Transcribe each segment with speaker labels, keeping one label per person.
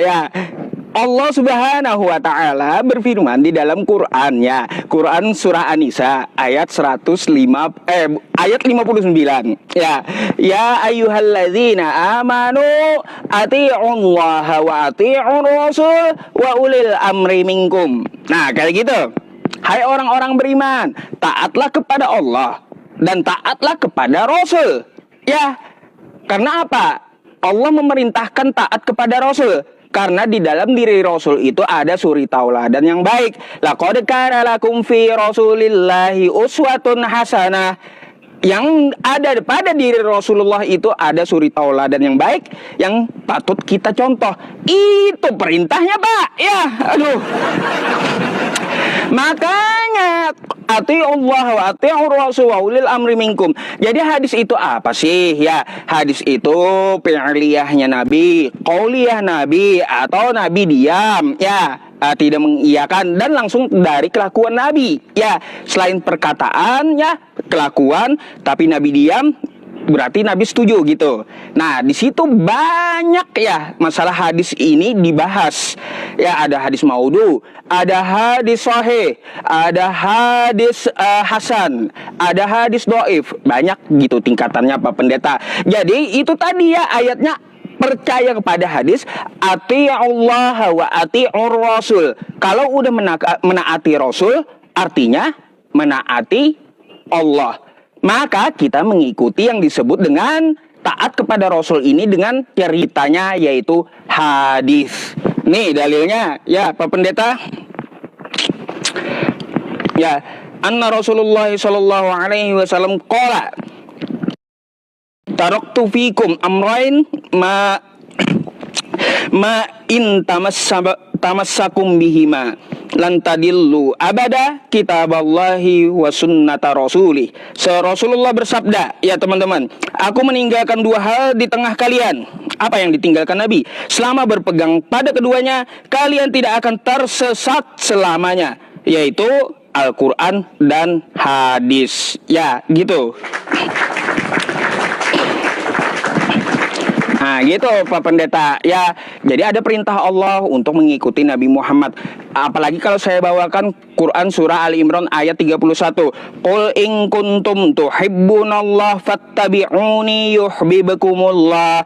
Speaker 1: Ya, Allah Subhanahu wa taala berfirman di dalam Qur'annya, Quran surah An-Nisa ayat 59. Ya, ya ayyuhalladzina amanu atii'ullaha wa atii'ur rasul wa ulil amri minkum. Nah, kayak gitu. Hai orang-orang beriman, taatlah kepada Allah dan taatlah kepada Rasul. Ya, karena apa? Allah memerintahkan taat kepada Rasul. Karena di dalam diri Rasul itu ada suri tauladan yang baik. Laqad kana lakum fi Rasulillahi uswatun hasanah. Yang ada pada diri Rasulullah itu ada suri tauladan yang baik yang patut kita contoh. Itu perintahnya, Pak. Ya, aduh. Makanya atiullah wa atiur rasul wa ulil amri minkum. Jadi hadis itu apa sih? Ya, hadis itu fi'liyahnya Nabi, qauliyah Nabi atau Nabi diam, ya, tidak mengiyakan dan langsung dari kelakuan Nabi. Ya, selain perkataan, ya, kelakuan, tapi Nabi diam, berarti Nabi setuju gitu. Nah, di situ banyak ya masalah hadis ini dibahas. Ya, ada hadis maudhu, ada hadis sahih, ada hadis hasan, ada hadis dhaif. Banyak gitu tingkatannya Pak Pendeta. Jadi itu tadi ya ayatnya, percaya kepada hadis ati'ullaha wa ati'ur rasul. Kalau udah menaati Rasul, artinya menaati Allah. Maka kita mengikuti yang disebut dengan taat kepada Rasul ini dengan ceritanya, yaitu hadis. Nih dalilnya ya Pak Pendeta. Ya, anna Rasulullah sallallahu alaihi wasallam qala taraktu fikum amrain ma in tamassakum bihima lan tadillu abada kitaballahi wa sunnata rasulih. Rasulullah bersabda, ya teman-teman, aku meninggalkan dua hal di tengah kalian. Apa yang ditinggalkan Nabi? Selama berpegang pada keduanya, kalian tidak akan tersesat selamanya, yaitu Al-Quran dan hadis. Ya, gitu. Nah gitu Pak Pendeta. Ya, jadi ada perintah Allah untuk mengikuti Nabi Muhammad. Apalagi kalau saya bawakan Quran surah Ali Imran ayat 31. Qul in kuntum tuhibbunallah fattabi'uni yuhibbukumullah.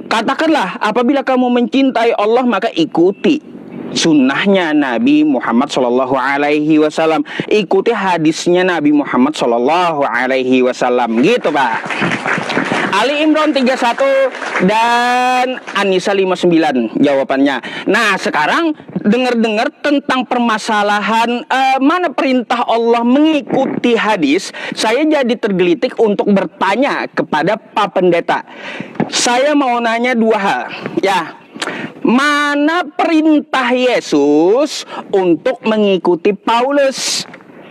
Speaker 1: Katakanlah, apabila kamu mencintai Allah maka ikuti sunnahnya Nabi Muhammad Sallallahu Alaihi Wasallam. Ikuti hadisnya Nabi Muhammad Sallallahu Alaihi Wasallam. Gitu Pak. Ali Imran 31 dan An-Nisa 59 jawabannya. Nah, sekarang dengar-dengar tentang permasalahan mana perintah Allah mengikuti hadis, saya jadi tergelitik untuk bertanya kepada Pak Pendeta. Saya mau nanya dua hal, ya. Mana perintah Yesus untuk mengikuti Paulus?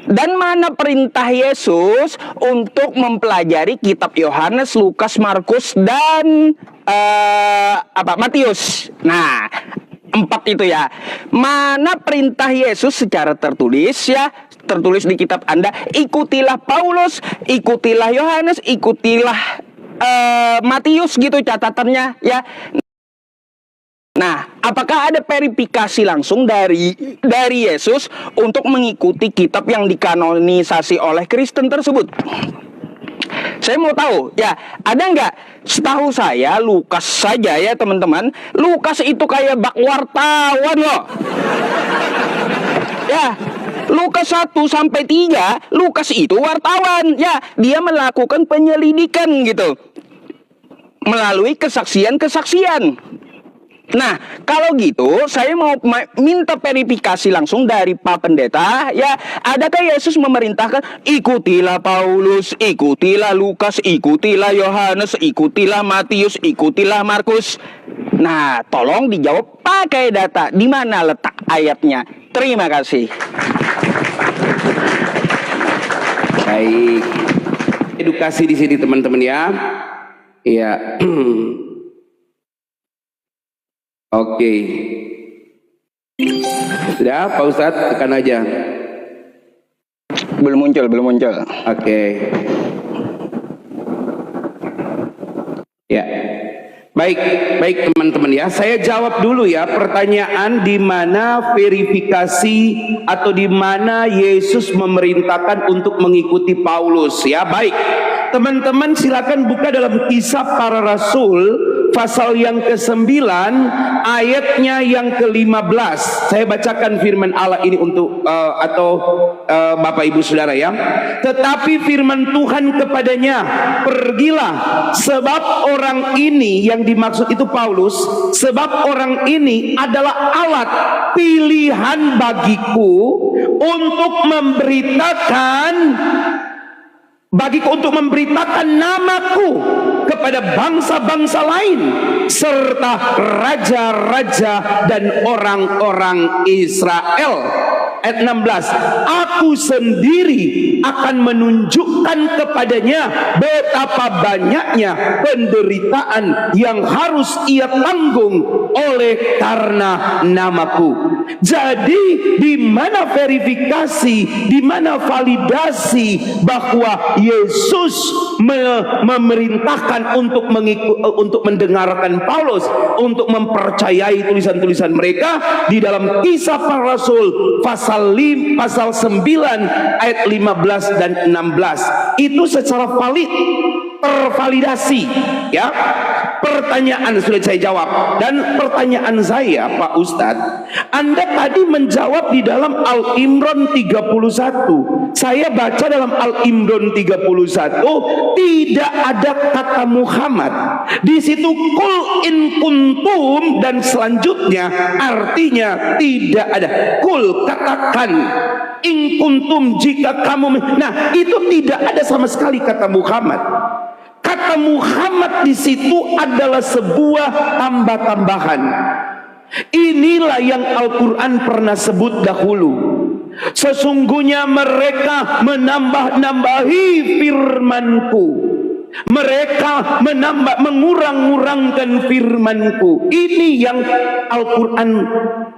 Speaker 1: Dan mana perintah Yesus untuk mempelajari kitab Yohanes, Lukas, Markus, dan Matius? Nah, 4 itu ya. Mana perintah Yesus secara tertulis ya? Tertulis di kitab Anda. Ikutilah Paulus, ikutilah Yohanes, ikutilah Matius gitu catatannya ya. Nah, apakah ada verifikasi langsung dari Yesus untuk mengikuti kitab yang dikanonisasi oleh Kristen tersebut? Saya mau tahu, ya, ada nggak? Setahu saya, Lukas saja ya teman-teman, Lukas itu kayak bak wartawan loh. Ya, Lukas 1-3, Lukas itu wartawan. Ya, dia melakukan penyelidikan gitu, melalui kesaksian-kesaksian. Nah, kalau gitu, saya mau minta verifikasi langsung dari Pak Pendeta, ya, adakah Yesus memerintahkan, ikutilah Paulus, ikutilah Lukas, ikutilah Yohanes, ikutilah Matius, ikutilah Markus? Nah, tolong dijawab pakai data, di mana letak ayatnya? Terima kasih.
Speaker 2: Baik, edukasi di sini teman-teman ya. Iya. Oke. Sudah, Pak Ustadz, tekan aja.
Speaker 1: Belum muncul.
Speaker 2: Oke. Ya. Baik, baik teman-teman ya. Saya jawab dulu ya pertanyaan di mana verifikasi atau di mana Yesus memerintahkan untuk mengikuti Paulus ya. Baik. Teman-teman silakan buka dalam Kisah Para Rasul pasal yang ke-9 ayatnya yang ke-15. Saya bacakan firman Allah ini untuk Bapak Ibu Saudara ya. Tetapi firman Tuhan kepadanya, pergilah, sebab orang ini, yang dimaksud itu Paulus, sebab orang ini adalah alat pilihan bagiku untuk memberitakan namaku kepada bangsa-bangsa lain serta raja-raja dan orang-orang Israel. Ayat 16, aku sendiri akan menunjukkan kepadanya betapa banyaknya penderitaan yang harus ia tanggung oleh karena namaku. Jadi di mana verifikasi, di mana validasi bahwa Yesus memerintahkan untuk mendengarkan Paulus, untuk mempercayai tulisan-tulisan mereka di dalam Kisah Para Rasul pasal 9 ayat 15 dan 16. Itu secara tervalidasi ya. Pertanyaan sudah saya jawab, dan pertanyaan saya Pak Ustadz, Anda tadi menjawab di dalam Al-Imran 31. Saya baca dalam Al-Imran 31 tidak ada kata Muhammad. Di situ kul in kuntum dan selanjutnya artinya tidak ada. Kul, katakan, in kuntum, jika kamu. Nah, itu tidak ada sama sekali kata Muhammad. Kata Muhammad di situ adalah sebuah tambah-tambahan. Inilah yang Al-Quran pernah sebut dahulu. Sesungguhnya mereka menambah-nambahi firmanku. Mereka mengurang-urangkan firmanku. Ini yang Al-Quran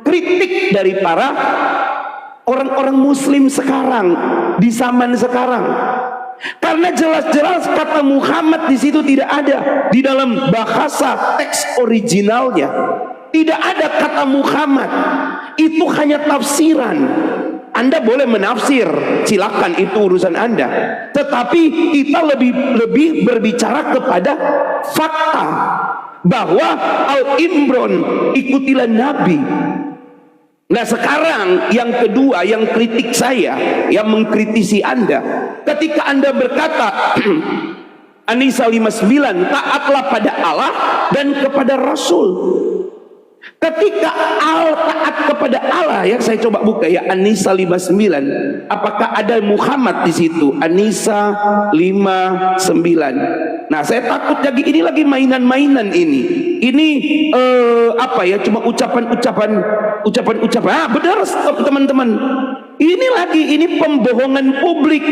Speaker 2: kritik dari para orang-orang muslim sekarang, di zaman sekarang. Karena jelas-jelas kata Muhammad di situ tidak ada di dalam bahasa teks originalnya. Tidak ada kata Muhammad. Itu hanya tafsiran. Anda boleh menafsir, silakan, itu urusan Anda. Tetapi kita lebih berbicara kepada fakta bahwa Al-Imran, ikutilah Nabi. Nah sekarang yang kedua, yang kritik saya, yang mengkritisi Anda, ketika Anda berkata An-Nisa 59, taatlah pada Allah dan kepada Rasul. Ketika taat kepada Allah, ya saya coba buka ya An-Nisa 59, apakah ada Muhammad di situ? An-Nisa 59. Nah saya takut ini lagi mainan-mainan ini. Ini apa ya? Cuma ucapan-ucapan. Ah, benar teman-teman. Ini pembohongan publik.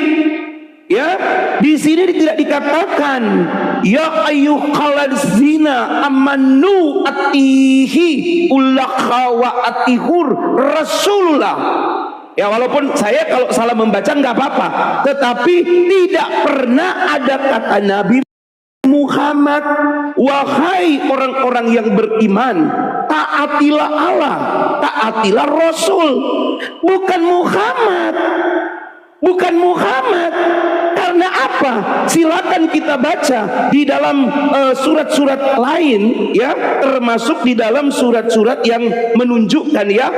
Speaker 2: Ya, di sini tidak dikatakan ya ayyuhallazina amanu atihi ulakha wa atihur rasulullah. Ya walaupun saya kalau salah membaca nggak apa-apa, tetapi tidak pernah ada kata Nabi Muhammad, wahai orang-orang yang beriman, taatilah Allah, taatilah Rasul, bukan Muhammad. Bukan Muhammad. Karena apa? Silakan kita baca di dalam surat-surat lain ya, termasuk di dalam surat-surat yang menunjukkan ya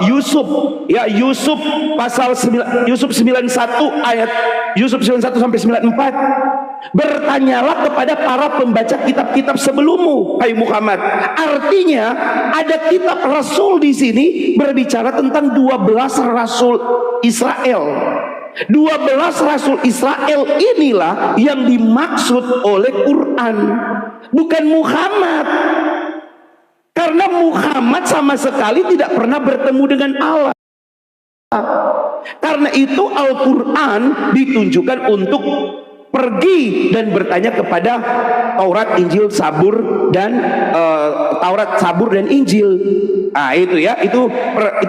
Speaker 2: Yusuf ya, Yusuf pasal 9, Yusuf 91 ayat Yusuf 91 sampai 94. Bertanyalah kepada para pembaca kitab-kitab sebelummu, hai Muhammad. Artinya ada kitab Rasul di sini berbicara tentang 12 Rasul Israel. 12 Rasul Israel inilah yang dimaksud oleh Quran, bukan Muhammad. Karena Muhammad sama sekali tidak pernah bertemu dengan Allah. Karena itu Al-Quran ditunjukkan untuk pergi dan bertanya kepada Taurat, Injil, Zabur dan Taurat, Zabur dan Injil. Ah itu ya, itu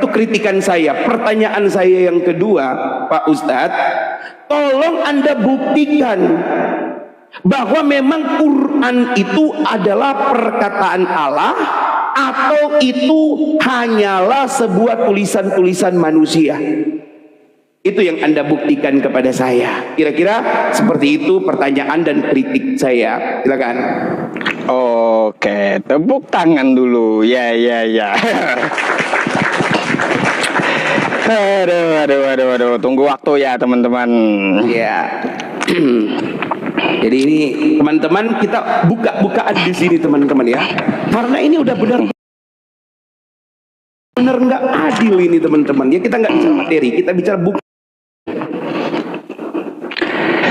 Speaker 2: kritikan saya. Pertanyaan saya yang kedua, Pak Ustadz, tolong Anda buktikan bahwa memang Quran itu adalah perkataan Allah atau itu hanyalah sebuah tulisan-tulisan manusia? Itu yang Anda buktikan kepada saya. Kira-kira seperti itu pertanyaan dan kritik saya. Silakan.
Speaker 1: Oke, tepuk tangan dulu. Ya. Aduh. Tunggu waktu ya, teman-teman.
Speaker 2: Ya. Jadi ini teman-teman, kita buka-bukaan di sini teman-teman ya. Karena ini udah benar nggak adil ini teman-teman. Ya, kita nggak bicara materi, kita bicara bukti.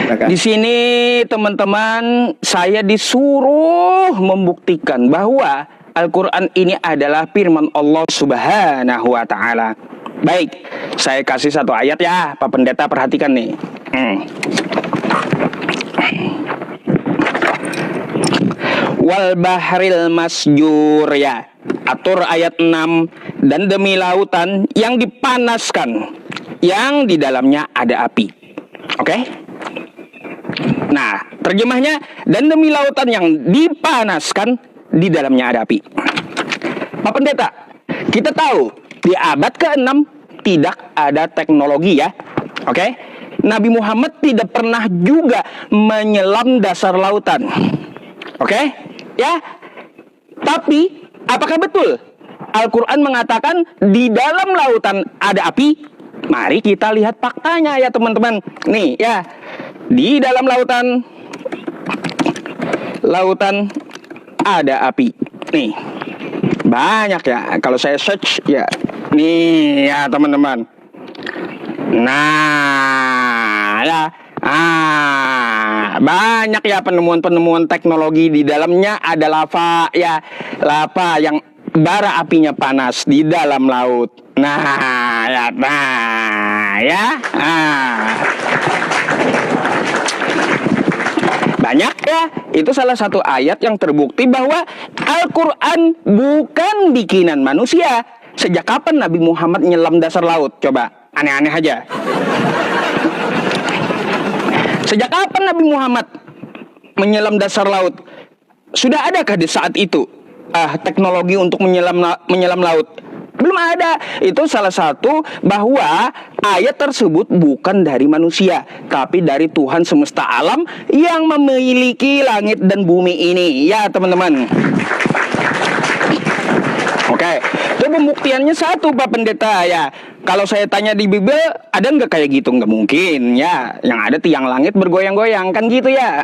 Speaker 1: Di sini teman-teman, saya disuruh membuktikan bahwa Al-Quran ini adalah firman Allah Subhanahu wa Ta'ala. Baik, saya kasih satu ayat ya, Pak Pendeta, perhatikan nih. Wal bahril masjur, ya, atur ayat 6. Dan demi lautan yang dipanaskan, yang di dalamnya ada api. Oke? Nah, terjemahnya, dan demi lautan yang dipanaskan, di dalamnya ada api. Pak Pendeta, kita tahu di abad ke-6 tidak ada teknologi ya. Oke? Nabi Muhammad tidak pernah juga menyelam dasar lautan. Oke? Ya. Tapi apakah betul Al-Quran mengatakan di dalam lautan ada api? Mari kita lihat faktanya ya teman-teman. Nih ya. Di dalam lautan ada api. Nih. Banyak ya. Kalau saya search ya. Nih ya teman-teman. Nah, ya. Banyak ya penemuan-penemuan teknologi. Di dalamnya ada lava ya. Lava yang bara apinya panas di dalam laut. Nah, ya. Banyak ya. Itu salah satu ayat yang terbukti bahwa Al-Quran bukan bikinan manusia. Sejak kapan Nabi Muhammad nyelam dasar laut? Coba, aneh-aneh aja. Sejak kapan Nabi Muhammad menyelam dasar laut? Sudah adakah di saat itu teknologi untuk menyelam laut? Belum ada. Itu salah satu bahwa ayat tersebut bukan dari manusia, tapi dari Tuhan semesta alam yang memiliki langit dan bumi ini. Ya teman-teman. Oke, itu pembuktiannya satu Pak Pendeta ya. Kalau saya tanya di Bible, ada nggak kayak gitu? Nggak mungkin ya. Yang ada tiang langit bergoyang-goyang, kan gitu ya.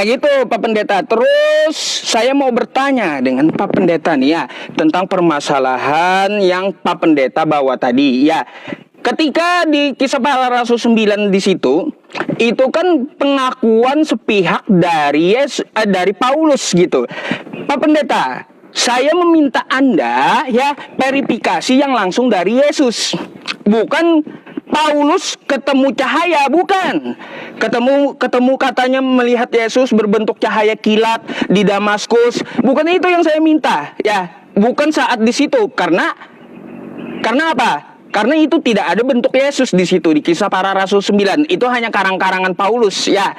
Speaker 1: Gitu Pak Pendeta. Terus saya mau bertanya dengan Pak Pendeta nih ya, tentang permasalahan yang Pak Pendeta bawa tadi ya. Ketika di Kisah Para Rasul 9 di situ, itu kan pengakuan sepihak dari Paulus gitu. Pak Pendeta, saya meminta Anda ya verifikasi yang langsung dari Yesus. Bukan Paulus ketemu cahaya, bukan. Ketemu katanya melihat Yesus berbentuk cahaya kilat di Damaskus. Bukan itu yang saya minta, ya. Bukan saat di situ, karena apa? Karena itu tidak ada bentuk Yesus di situ di Kisah Para Rasul 9. Itu hanya karang-karangan Paulus, ya.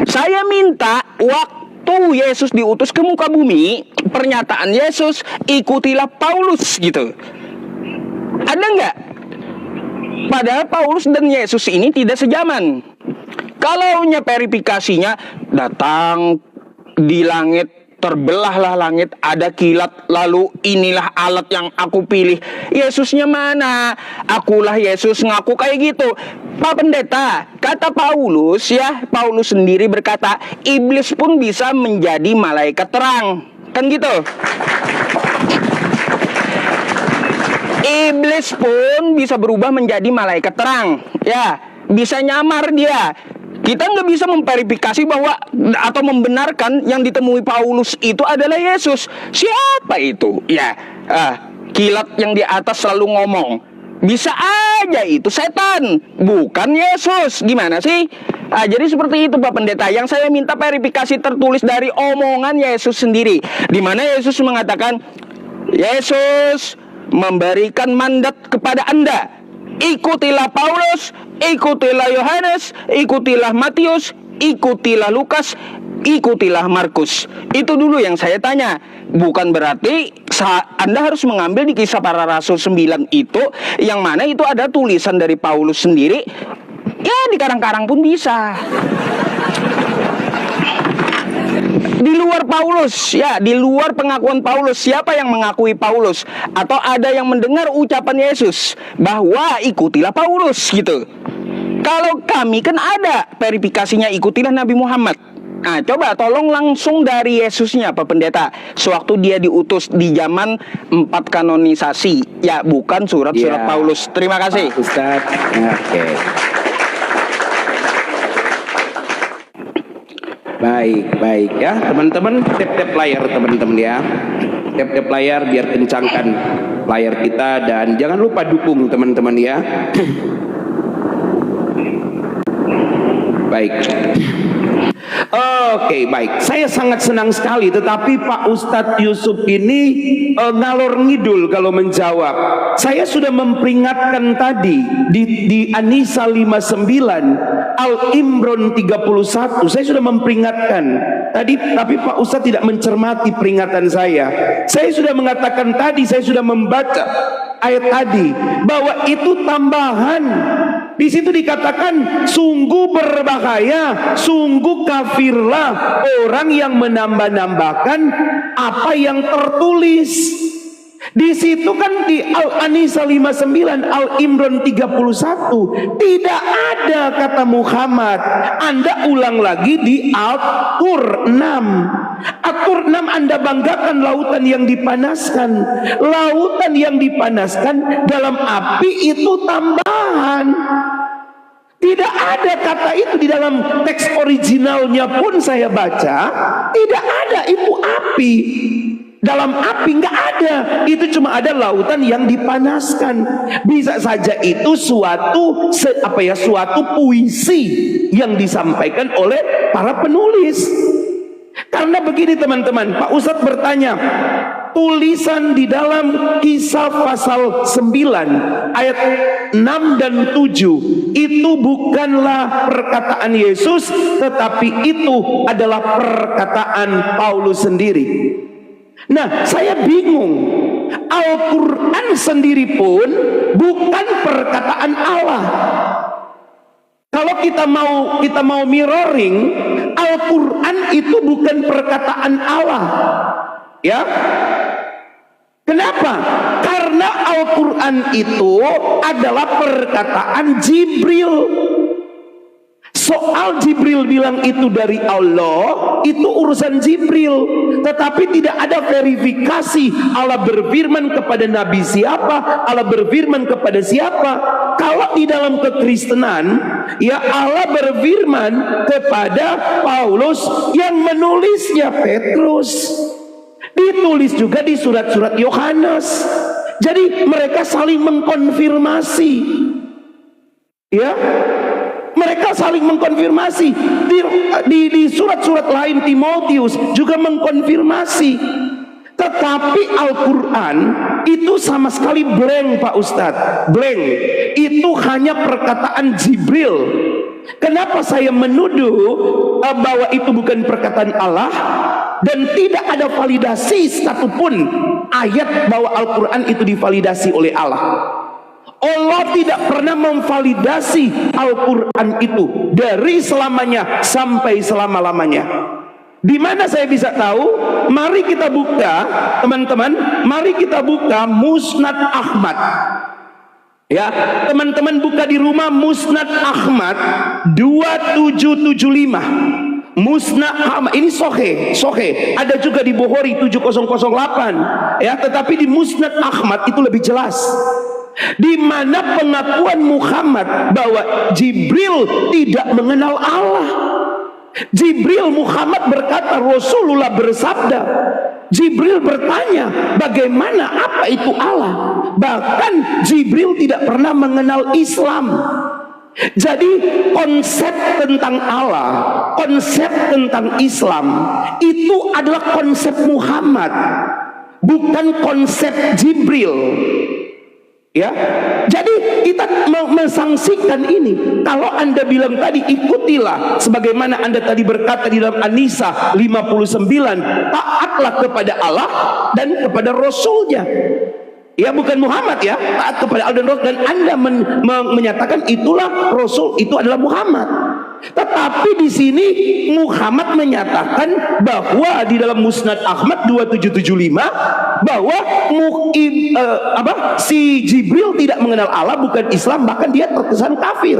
Speaker 1: Saya minta waktu Yesus diutus ke muka bumi, pernyataan Yesus, ikutilah Paulus gitu. Ada nggak? Padahal Paulus dan Yesus ini tidak sejaman. Kalau verifikasinya datang di langit, terbelahlah langit, ada kilat, lalu inilah alat yang aku pilih. Yesusnya mana? Akulah Yesus, ngaku kayak gitu. Pak Pendeta, kata Paulus ya, Paulus sendiri berkata, iblis pun bisa menjadi malaikat terang. Kan gitu. Iblis pun bisa berubah menjadi malaikat terang. Ya, bisa nyamar dia. Kita nggak bisa memverifikasi bahwa atau membenarkan yang ditemui Paulus itu adalah Yesus. Siapa itu? Ya, kilat yang di atas selalu ngomong. Bisa aja itu setan, bukan Yesus. Gimana sih? Jadi seperti itu Pak Pendeta. Yang saya minta verifikasi tertulis dari omongan Yesus sendiri, di mana Yesus mengatakan, Yesus memberikan mandat kepada Anda ikutilah Paulus, ikutilah Yohanes, ikutilah Matius, ikutilah Lukas, ikutilah Markus. Itu dulu yang saya tanya. Bukan berarti Anda harus mengambil di Kisah Para Rasul 9 itu, yang mana itu ada tulisan dari Paulus sendiri. Ya, di karang-karang pun bisa. Di luar Paulus, ya, di luar pengakuan Paulus, siapa yang mengakui Paulus? Atau ada yang mendengar ucapan Yesus bahwa ikutilah Paulus gitu. Kalau kami kan ada verifikasinya, ikutilah Nabi Muhammad. Nah, coba tolong langsung dari Yesusnya, Pak Pendeta, sewaktu dia diutus di zaman 4 kanonisasi, ya, bukan surat-surat Paulus. Terima kasih,
Speaker 2: Pak Ustadz. Oke. Baik ya teman-teman, tap layar teman-teman ya, tap layar biar kencangkan layar kita, dan jangan lupa dukung teman-teman ya. Baik. Oke, baik. Saya sangat senang sekali, tetapi Pak Ustadz Yusuf ini ngalor ngidul kalau menjawab. Saya sudah memperingatkan tadi di An-Nisa 59, Al-Imran 31. Saya sudah memperingatkan tadi, tapi Pak Ustadz tidak mencermati peringatan saya. Saya sudah mengatakan tadi, saya sudah membaca ayat tadi bahwa itu tambahan. Di situ dikatakan sungguh berbahaya, sungguh kafirlah orang yang menambah-nambahkan apa yang tertulis. Di situ kan di Al-Anisa 59, Al-Imran 31 tidak ada kata Muhammad. Anda ulang lagi di Al-Qur 6. Al-Qur 6 Anda banggakan lautan yang dipanaskan. Lautan yang dipanaskan dalam api itu tambahan. Tidak ada kata itu di dalam teks originalnya pun saya baca. Tidak ada itu api. Dalam api nggak ada. Itu cuma ada lautan yang dipanaskan. Bisa saja itu suatu suatu puisi yang disampaikan oleh para penulis. Karena begini teman-teman, Pak Ustadz bertanya, tulisan di dalam Kisah pasal 9 ayat 6 dan 7 itu bukanlah perkataan Yesus, tetapi itu adalah perkataan Paulus sendiri. Nah, saya bingung. Al-Quran sendiri pun bukan perkataan Allah. Kalau kita mau mirroring, Al-Quran itu bukan perkataan Allah. Ya. Kenapa? Karena Al-Quran itu adalah perkataan Jibril. Soal Jibril bilang itu dari Allah, itu urusan Jibril. Tetapi tidak ada verifikasi Allah berfirman kepada Nabi siapa, Allah berfirman kepada siapa. Kalau di dalam kekristenan, ya Allah berfirman kepada Paulus yang menulisnya Petrus. Ditulis juga di surat-surat Yohanes. Jadi mereka saling mengkonfirmasi. Ya. Mereka saling mengkonfirmasi. Di surat-surat lain Timotius juga mengkonfirmasi. Tetapi Al-Quran itu sama sekali blank, Pak Ustadz. Blank. Itu hanya perkataan Jibril. Kenapa saya menuduh bahwa itu bukan perkataan Allah dan tidak ada validasi satupun ayat bahwa Al-Quran itu divalidasi oleh Allah. Allah tidak pernah memvalidasi Al-Quran itu dari selamanya sampai selama-lamanya. Di mana saya bisa tahu? Mari kita buka, teman-teman. Mari kita buka Musnad Ahmad. Ya, teman-teman buka di rumah Musnad Ahmad 2775. Musnad Ahmad ini sohe. Ada juga di Bukhari 7008. Ya, tetapi di Musnad Ahmad itu lebih jelas. Di mana pengakuan Muhammad bahwa Jibril tidak mengenal Allah. Jibril, Muhammad berkata, Rasulullah bersabda. Jibril bertanya, bagaimana, apa itu Allah? Bahkan Jibril tidak pernah mengenal Islam. Jadi konsep tentang Allah, konsep tentang Islam itu adalah konsep Muhammad, bukan konsep Jibril. Ya, jadi kita mensangsikan ini. Kalau Anda bilang tadi ikutilah sebagaimana Anda tadi berkata di dalam An-Nisa 59, taatlah kepada Allah dan kepada Rasulnya. Ya, bukan Muhammad ya, taat kepada Allah dan Rasul, dan Anda menyatakan itulah Rasul, itu adalah Muhammad. Tetapi di sini Muhammad menyatakan bahwa di dalam Musnad Ahmad 2775 bahwa si Jibril tidak mengenal Allah, bukan Islam, bahkan dia terkesan kafir.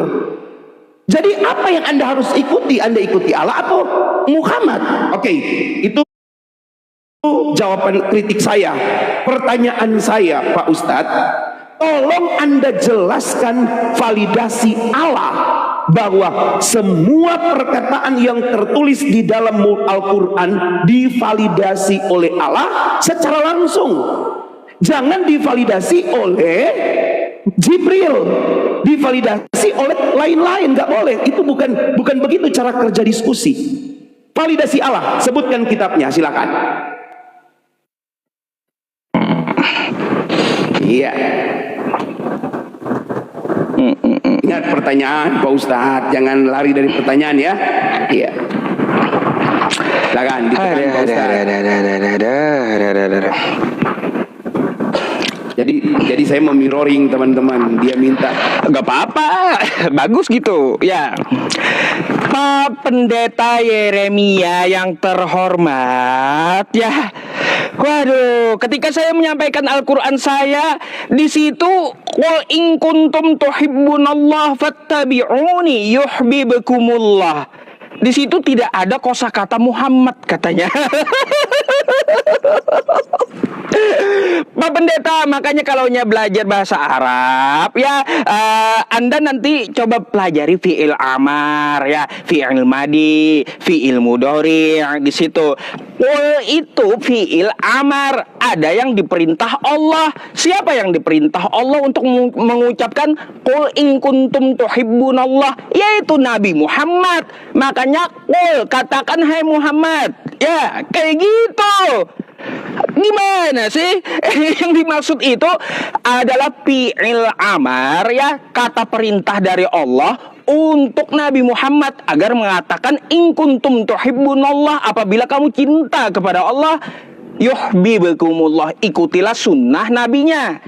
Speaker 2: Jadi apa yang Anda harus ikuti? Anda ikuti Allah atau Muhammad? Oke, itu jawaban kritik saya. Pertanyaan saya, Pak Ustadz, tolong Anda jelaskan validasi Allah, bahwa semua perkataan yang tertulis di dalam Al-Quran divalidasi oleh Allah secara langsung. Jangan divalidasi oleh Jibril, divalidasi oleh lain-lain, nggak boleh. Itu bukan begitu cara kerja diskusi. Validasi Allah, sebutkan kitabnya, silakan. Iya. Ingat pertanyaan Pak Ustadz, jangan lari dari pertanyaan ya. Iya. Silakan ditekan Pak Ustadz. Jadi saya mau mirroring teman-teman, dia minta.
Speaker 1: Gak apa-apa, bagus gitu ya. Pak Pendeta Yeremia yang terhormat ya. Waduh, ketika saya menyampaikan Al-Quran saya, di situ qul in kuntum tuhibbunallah fattabi'uni yuhibbukumullah. Di situ tidak ada kosakata Muhammad katanya. Pak Pendeta, makanya kalau belajar bahasa Arab ya, Anda nanti coba pelajari fi'il amar ya, fi'il madi, fi'il mudhari di situ. Itu fi'il amar, ada yang diperintah Allah. Siapa yang diperintah Allah untuk mengucapkan qul in kuntum tuhibbunallah? Yaitu Nabi Muhammad. Makanya qul, katakan hai Muhammad. Ya, kayak gitu. Gimana sih? Yang dimaksud itu adalah fi'il amar ya, kata perintah dari Allah untuk Nabi Muhammad agar mengatakan in kuntum tuhibbunallah, apabila kamu cinta kepada Allah, yuhibbukumullah, ikutilah sunnah nabinya.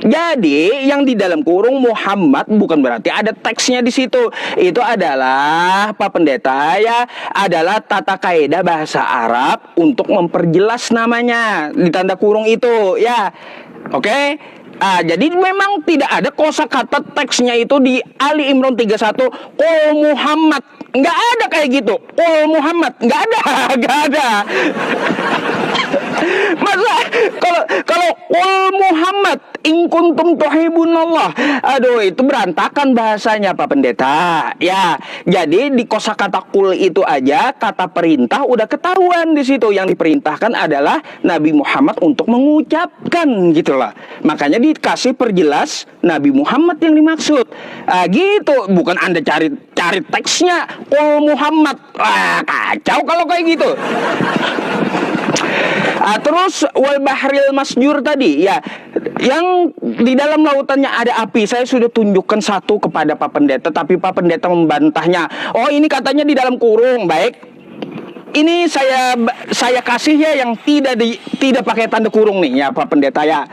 Speaker 1: Jadi yang di dalam kurung Muhammad bukan berarti ada teksnya di situ. Itu adalah Pak Pendeta ya, adalah tata kaidah bahasa Arab untuk memperjelas namanya di tanda kurung itu ya. Oke? Jadi memang tidak ada kosakata teksnya itu di Ali Imran 31 qul Muhammad. Nggak ada kayak gitu. Qul Muhammad nggak ada, nggak ada. Masa kalau qul Muhammad in kuntum tuhibbunallah, aduh itu berantakan bahasanya Pak Pendeta ya. Jadi di kosakata qul itu aja kata perintah udah ketahuan di situ, yang diperintahkan adalah Nabi Muhammad untuk mengucapkan gitulah. Makanya dikasih perjelas Nabi Muhammad yang dimaksud. Gitu, bukan Anda cari teksnya qul Muhammad. Kacau kalau kayak gitu. Terus wal bahril masjur tadi ya, yang di dalam lautannya ada api. Saya sudah tunjukkan satu kepada Pak Pendeta, tapi Pak Pendeta membantahnya. Oh, ini katanya di dalam kurung. Baik, ini saya kasih ya yang tidak pakai tanda kurung nih ya Pak Pendeta ya.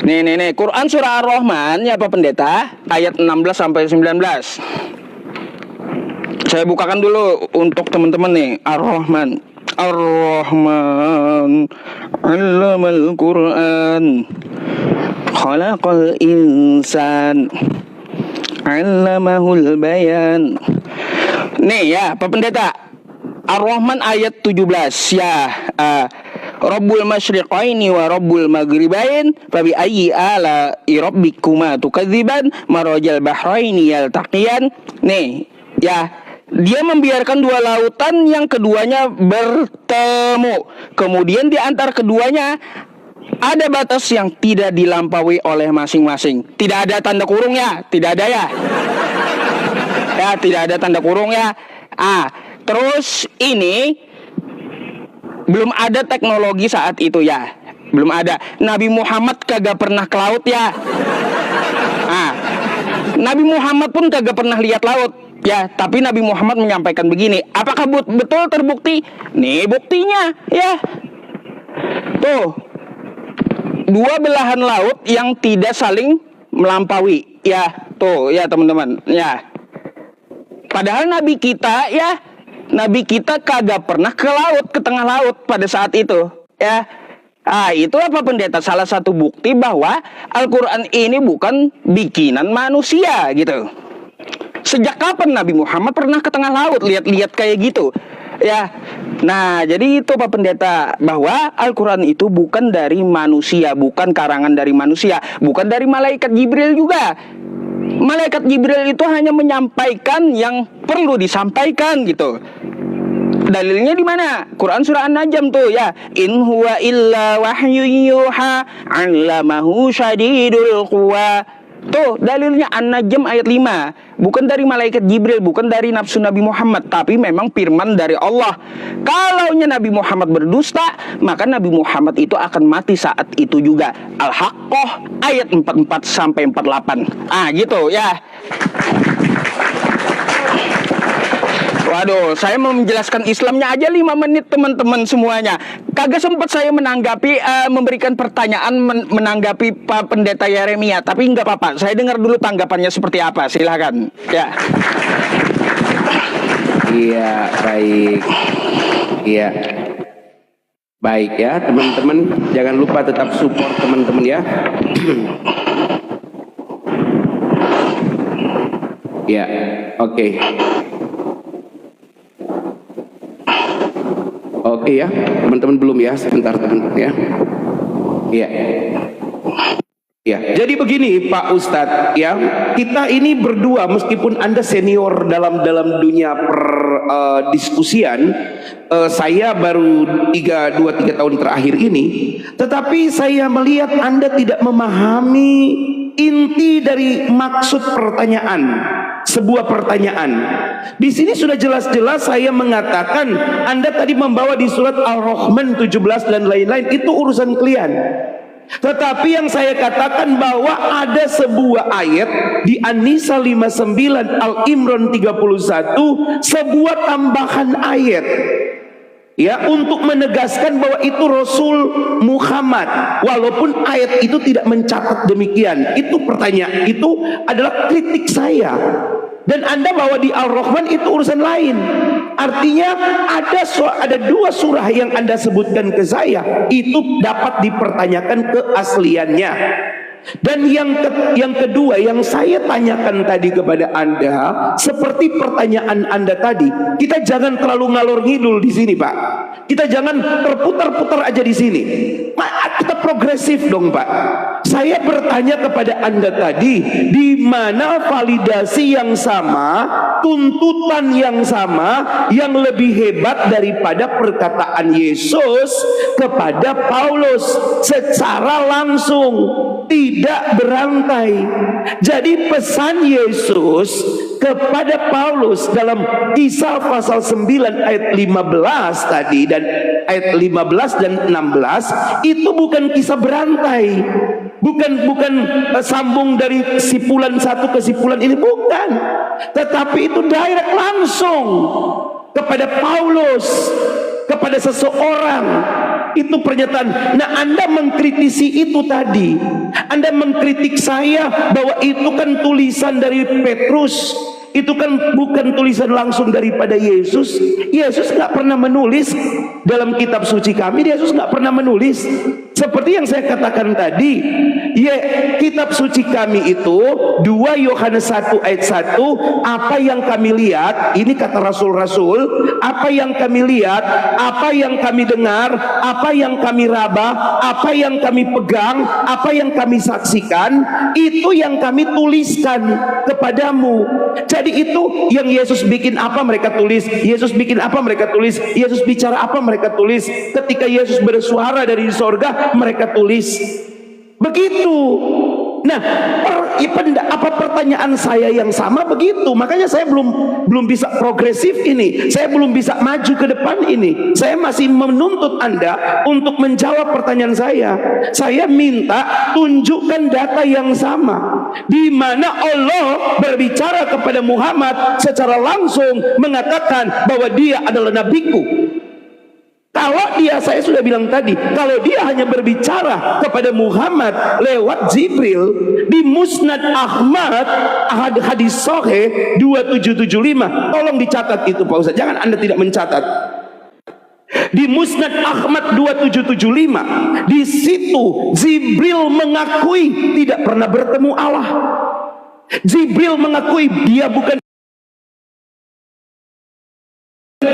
Speaker 1: Nih Quran surah Ar-Rahman ya Pak Pendeta, ayat 16 sampai 19. Saya bukakan dulu untuk teman-teman nih. Ar-Rahman 'allamal Qur'an, khalaqal insan, 'allamahul bayan. Nih ya Pak Pendeta, Ar-Rahman ayat 17 ya. Rabbul masyriqaini wa rabbul maghribain fabi ayyi ala'i rabbikuma tukadziban marajal bahraini yaltaqiyan. Nih ya, dia membiarkan dua lautan yang keduanya bertemu. Kemudian di antara keduanya ada batas yang tidak dilampaui oleh masing-masing. Tidak ada tanda kurung ya, tidak ada ya. Ya, tidak ada tanda kurung ya. Terus ini belum ada teknologi saat itu ya. Belum ada. Nabi Muhammad kagak pernah ke laut ya. Nah, Nabi Muhammad pun kagak pernah lihat laut ya, tapi Nabi Muhammad menyampaikan begini. Apakah betul terbukti? Nih buktinya ya. Tuh, dua belahan laut yang tidak saling melampaui ya. Tuh ya teman-teman ya. Padahal Nabi kita ya, Nabi kita kagak pernah ke laut, ke tengah laut pada saat itu ya. Ah, itu apa pendeta? Salah satu bukti bahwa Al-Quran ini bukan bikinan manusia gitu. Sejak kapan Nabi Muhammad pernah ke tengah laut lihat-lihat kayak gitu ya? Nah, jadi itu Pak Pendeta, bahwa Al-Quran itu bukan dari manusia, bukan karangan dari manusia, bukan dari malaikat Jibril juga. Malaikat Jibril itu hanya menyampaikan yang perlu disampaikan gitu. Dalilnya di mana? Quran surah An-Najm tuh ya. In huwa illa wahyu yuha 'allamahu syadidul quwa. Tuh dalilnya An-Najm ayat 5. Bukan dari malaikat Jibril, bukan dari nafsu Nabi Muhammad, tapi memang firman dari Allah. Kalaunya Nabi Muhammad berdusta, maka Nabi Muhammad itu akan mati saat itu juga. Al-Haqqah ayat 44 sampai 48. Ah gitu ya. Waduh, saya mau menjelaskan Islamnya aja 5 menit teman-teman semuanya. Kagak sempat saya menanggapi, memberikan pertanyaan, menanggapi Pak Pendeta Yeremia. Tapi nggak apa-apa, saya dengar dulu tanggapannya seperti apa. Silakan. Ya.
Speaker 2: Iya, baik. Iya. Baik ya, teman-teman. Jangan lupa tetap support teman-teman ya. Ya, oke. Oke ya, teman-teman belum ya, sebentar teman-teman ya. Iya. Ya, jadi begini Pak Ustadz ya, kita ini berdua meskipun Anda senior dalam dunia diskusian, saya baru 2-3 tahun terakhir ini, tetapi saya melihat Anda tidak memahami inti dari maksud pertanyaan. Sebuah pertanyaan. Di sini sudah jelas-jelas saya mengatakan Anda tadi membawa di surat Al-Rahman 17 dan lain-lain, itu urusan kalian. Tetapi yang saya katakan bahwa ada sebuah ayat di An-Nisa 59, Al-Imran 31, sebuah tambahan ayat ya, untuk menegaskan bahwa itu Rasul Muhammad, walaupun ayat itu tidak mencatat demikian. Itu pertanyaan, itu adalah kritik saya. Dan Anda bawa di Al-Rahman itu urusan lain. Artinya ada 2 surah yang Anda sebutkan ke saya, itu dapat dipertanyakan keasliannya. Dan yang kedua yang saya tanyakan tadi kepada Anda, seperti pertanyaan Anda tadi, kita jangan terlalu ngalor ngidul di sini, Pak. Kita jangan terputar-putar aja di sini. Kita progresif dong, Pak. Saya bertanya kepada Anda tadi, di mana validasi yang sama, tuntutan yang sama, yang lebih hebat daripada perkataan Yesus kepada Paulus secara langsung, tidak berantai. Jadi pesan Yesus kepada Paulus dalam Kisah pasal 9 ayat 15 tadi, dan ayat 15 dan 16 itu bukan kisah berantai, bukan sambung dari sipulan satu ke sipulan ini, bukan, tetapi itu direct langsung kepada Paulus, kepada seseorang. Itu pernyataan. Nah, Anda mengkritisi itu tadi, Anda mengkritik saya bahwa itu kan tulisan dari Petrus, itu kan bukan tulisan langsung daripada Yesus. Yesus nggak pernah menulis dalam kitab suci kami. Yesus nggak pernah menulis. Seperti yang saya katakan tadi, ya, kitab suci kami itu 2 Yohanes 1 ayat 1, apa yang kami lihat, ini kata rasul-rasul, apa yang kami lihat, apa yang kami dengar, apa yang kami raba, apa yang kami pegang, apa yang kami saksikan, itu yang kami tuliskan kepadamu. Jadi itu yang Yesus bikin apa mereka tulis, Yesus bikin apa mereka tulis, Yesus bicara apa mereka tulis, ketika Yesus bersuara dari sorga mereka tulis. Begitu. Nah, apa pertanyaan saya yang sama begitu? Makanya saya belum bisa progresif ini. Saya belum bisa maju ke depan ini. Saya masih menuntut Anda untuk menjawab pertanyaan saya. Saya minta tunjukkan data yang sama, di mana Allah berbicara kepada Muhammad secara langsung mengatakan bahwa dia adalah nabiku. Kalau dia, saya sudah bilang tadi, kalau dia hanya berbicara kepada Muhammad lewat Jibril di Musnad Ahmad hadis Sahih 2775, tolong dicatat itu Pak Ustaz, jangan Anda tidak mencatat. Di Musnad Ahmad 2775, di situ Jibril mengakui tidak pernah bertemu Allah. Jibril mengakui dia bukan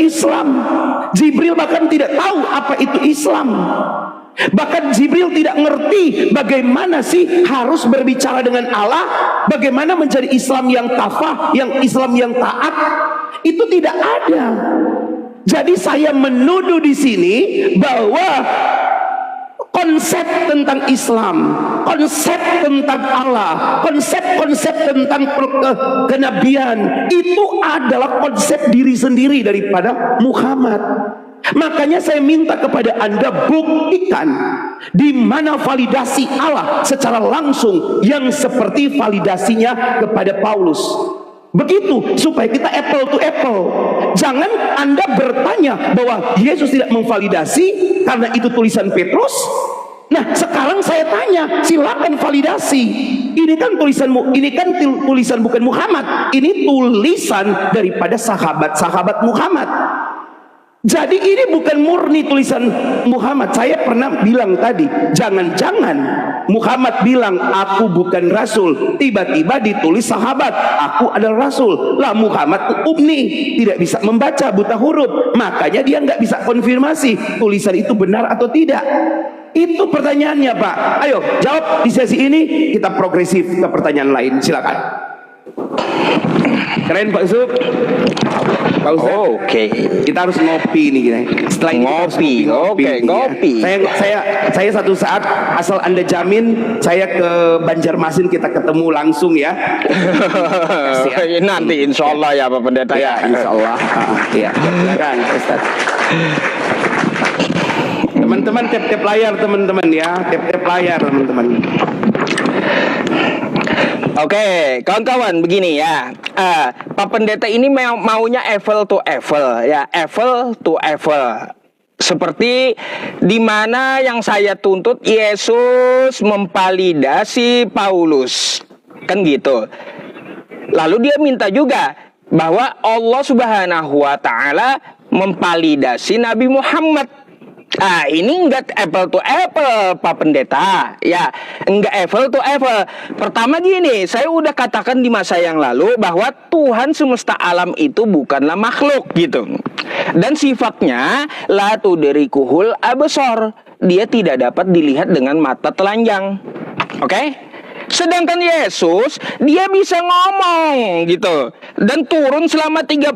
Speaker 2: Islam. Jibril bahkan tidak tahu apa itu Islam. Bahkan Jibril tidak ngerti bagaimana sih harus berbicara dengan Allah, bagaimana menjadi Islam yang kafah, yang Islam yang taat. Itu tidak ada. Jadi saya menuduh di sini bahwa konsep tentang Islam, konsep tentang Allah, konsep-konsep tentang kenabian itu adalah konsep diri sendiri daripada Muhammad. Makanya saya minta kepada Anda buktikan di mana validasi Allah secara langsung yang seperti validasinya kepada Paulus. Begitu supaya kita apple to apple. Jangan Anda bertanya bahwa Yesus tidak memvalidasi karena itu tulisan Petrus. Nah, sekarang saya tanya, silakan validasi. Ini kan tulisan bukan Muhammad. Ini tulisan daripada sahabat-sahabat Muhammad. Jadi ini bukan murni tulisan Muhammad. Saya pernah bilang tadi, jangan-jangan Muhammad bilang aku bukan rasul, tiba-tiba ditulis sahabat aku adalah rasul. Lah Muhammad ummi, tidak bisa membaca, buta huruf, makanya dia nggak bisa konfirmasi tulisan itu benar atau tidak. Itu pertanyaannya Pak. Ayo jawab di sesi ini, kita progresif ke pertanyaan lain. Silakan. Keren Pak Zub. Pak Ustaz,
Speaker 1: Oke.
Speaker 2: kita harus ngopi nih kita. Setelah ini
Speaker 1: Ngopi. Oke, ngopi.
Speaker 2: Saya satu saat, asal Anda jamin saya ke Banjarmasin, kita ketemu langsung ya.
Speaker 1: Nanti insya Allah ya Pak Pendeta ya.
Speaker 2: Insya Allah. Ya, silakan Ustaz. Teman-teman tap-tap layar teman-teman ya, tap-tap layar teman-teman.
Speaker 1: Oke, kawan-kawan begini ya. Pak Pendeta ini maunya apple to apple ya, apple to apple. Seperti dimana yang saya tuntut Yesus memvalidasi Paulus, kan gitu. Lalu dia minta juga bahwa Allah Subhanahu wa Ta'ala memvalidasi Nabi Muhammad. Ini enggak apple to apple Pak Pendeta ya, enggak apple to apple. Pertama gini, saya udah katakan di masa yang lalu bahwa Tuhan semesta alam itu bukanlah makhluk gitu, dan sifatnya la tudrikuhul absar, dia tidak dapat dilihat dengan mata telanjang. Oke? Sedangkan Yesus, dia bisa ngomong gitu, dan turun selama 33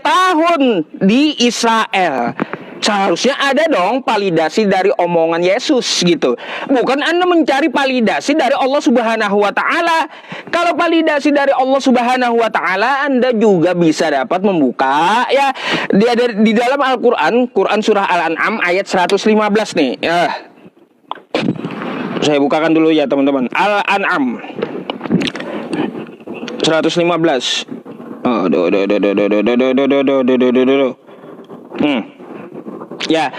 Speaker 1: tahun di Israel. Seharusnya ada dong validasi dari omongan Yesus gitu. Bukan Anda mencari validasi dari Allah Subhanahu wa Ta'ala. Kalau validasi dari Allah Subhanahu wa Ta'ala, Anda juga bisa dapat membuka ya di dalam Al-Qur'an, Quran surah Al-An'am ayat 115 nih. Saya bukakan dulu ya teman-teman. Al-An'am 115. Ya,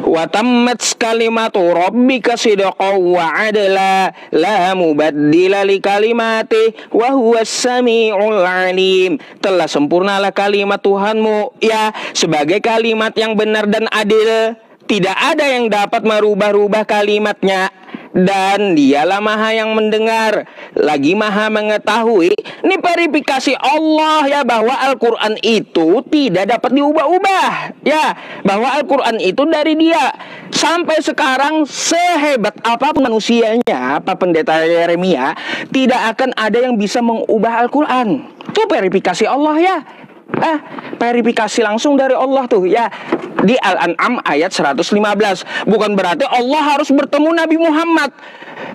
Speaker 1: wa tammat kalimatu rabbika sidqan wa adla la mubaddila li kalimati wa huwas samiul alim. Telah sempurnalah kalimat Tuhanmu ya sebagai kalimat yang benar dan adil, tidak ada yang dapat merubah-rubah kalimatnya, dan dialah maha yang mendengar lagi maha mengetahui. Ini verifikasi Allah ya, bahwa Al-Quran itu tidak dapat diubah-ubah ya, bahwa Al-Quran itu dari dia. Sampai sekarang sehebat apapun manusianya Pak Pendeta Yeremia, tidak akan ada yang bisa mengubah Al-Quran. Itu verifikasi Allah ya. Verifikasi langsung dari Allah tuh ya. Di Al-An'am ayat 115. Bukan berarti Allah harus bertemu Nabi Muhammad.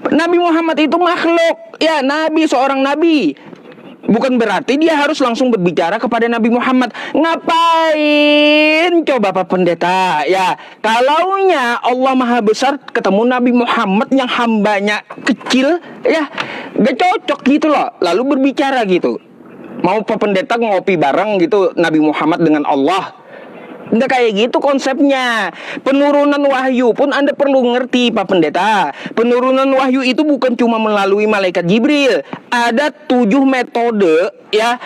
Speaker 1: Nabi Muhammad itu makhluk, ya, nabi, seorang nabi. Bukan berarti dia harus langsung berbicara kepada Nabi Muhammad. Ngapain coba Pak Pendeta? Ya, kalaunya Allah Maha Besar ketemu Nabi Muhammad yang hambanya kecil, ya, gak cocok gitu loh. Lalu berbicara gitu. Mau Pak Pendeta ngopi bareng gitu Nabi Muhammad dengan Allah. Nggak kayak gitu konsepnya. Penurunan wahyu pun Anda perlu ngerti Pak Pendeta. Penurunan wahyu itu bukan cuma melalui malaikat Jibril. Ada 7 metode ya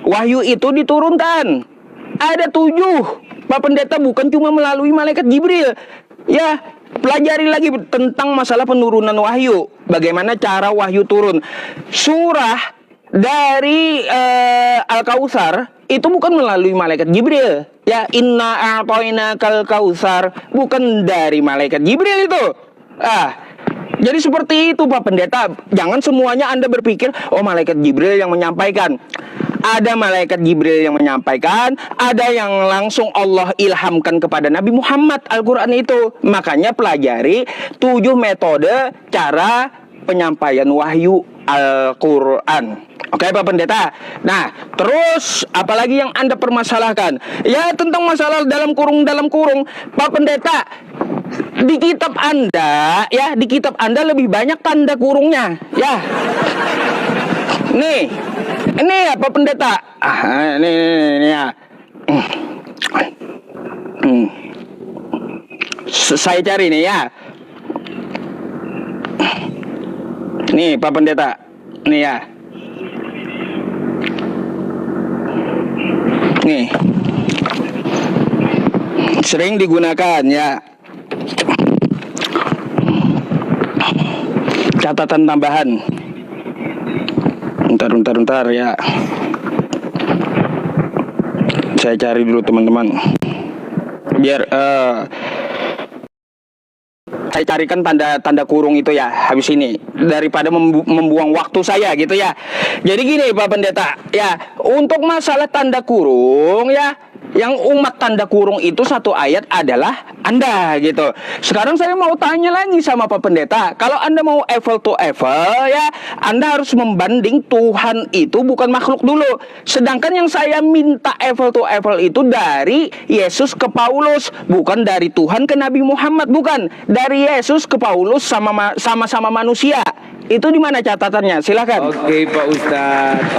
Speaker 1: wahyu itu diturunkan. Ada 7 Pak Pendeta, bukan cuma melalui malaikat Jibril. Ya, pelajari lagi tentang masalah penurunan wahyu. Bagaimana cara wahyu turun. Surah dari Al-Kautsar itu bukan melalui malaikat Jibril. Ya, inna a'tainakal kautsar, bukan dari malaikat Jibril itu. Jadi seperti itu Pak Pendeta. Jangan semuanya Anda berpikir, oh malaikat Jibril yang menyampaikan. Ada malaikat Jibril yang menyampaikan, ada yang langsung Allah ilhamkan kepada Nabi Muhammad Al-Quran itu. Makanya pelajari 7 metode cara penyampaian wahyu Al-Quran. Oke Pak Pendeta. Nah, terus apalagi yang Anda permasalahkan? Ya, tentang masalah dalam kurung Pak Pendeta, di kitab Anda, ya, di kitab Anda lebih banyak tanda kurungnya, ya. Nih ya Pak Pendeta. Nih ya. Saya cari nih ya. Nih Pak Pendeta. Nih ya. Nih, sering digunakan ya. Catatan tambahan. Bentar ya. Saya cari dulu teman-teman. Biar saya carikan tanda kurung itu ya habis ini, daripada membuang waktu saya gitu ya. Jadi gini Pak Pendeta, ya, untuk masalah tanda kurung ya, yang umat tanda kurung itu satu ayat adalah Anda gitu. Sekarang saya mau tanya lagi sama Pak Pendeta, kalau Anda mau apple to apple ya, Anda harus membanding Tuhan itu bukan makhluk dulu. Sedangkan yang saya minta apple to apple itu dari Yesus ke Paulus, bukan dari Tuhan ke Nabi Muhammad, bukan. Dari Yesus ke Paulus sama-sama manusia. Itu di mana catatannya? Silakan.
Speaker 2: Oke Pak Ustadz,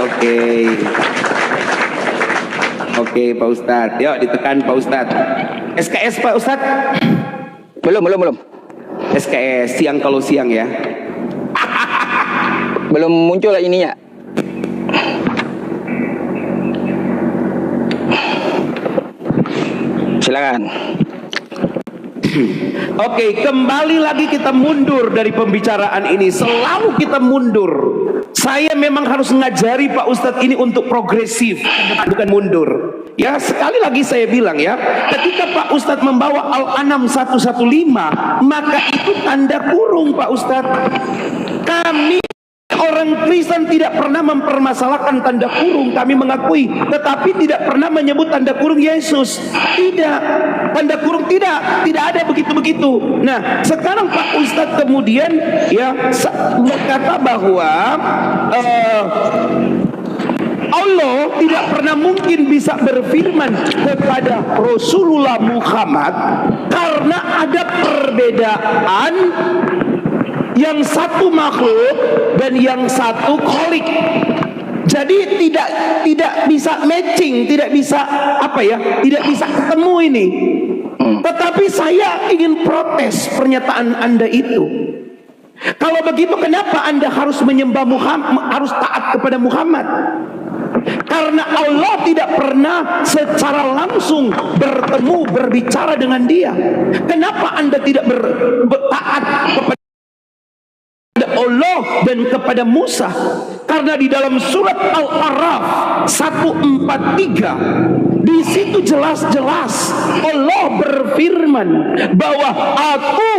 Speaker 2: Oke Pak Ustadz, yuk ditekan Pak Ustadz. SKS Pak Ustadz?
Speaker 1: Belum.
Speaker 2: SKS siang kalau siang ya.
Speaker 1: Belum muncul ininya. Silakan.
Speaker 2: Oke, kembali lagi kita mundur dari pembicaraan ini. Selalu kita mundur. Saya memang harus ngajari Pak Ustadz ini untuk progresif, bukan mundur. Ya, sekali lagi saya bilang ya, ketika Pak Ustadz membawa Al-An'am 115, maka itu tanda kurung Pak Ustadz. Kami orang Kristen tidak pernah mempermasalahkan tanda kurung, kami mengakui, tetapi tidak pernah menyebut tanda kurung Yesus. Tidak, tanda kurung tidak ada begitu-begitu. Nah, sekarang Pak Ustadz kemudian ya berkata bahwa Allah tidak pernah mungkin bisa berfirman kepada Rasulullah Muhammad karena ada perbedaan, yang satu makhluk dan yang satu kholik. Jadi tidak bisa matching, tidak bisa tidak bisa ketemu ini. Tetapi saya ingin protes pernyataan Anda itu. Kalau begitu kenapa Anda harus menyembah Muhammad, harus taat kepada Muhammad? Karena Allah tidak pernah secara langsung bertemu, berbicara dengan dia. Kenapa Anda tidak taat kepada Allah dan kepada Musa? Karena di dalam surat Al-A'raf 143 Di situ jelas-jelas Allah berfirman bahwa aku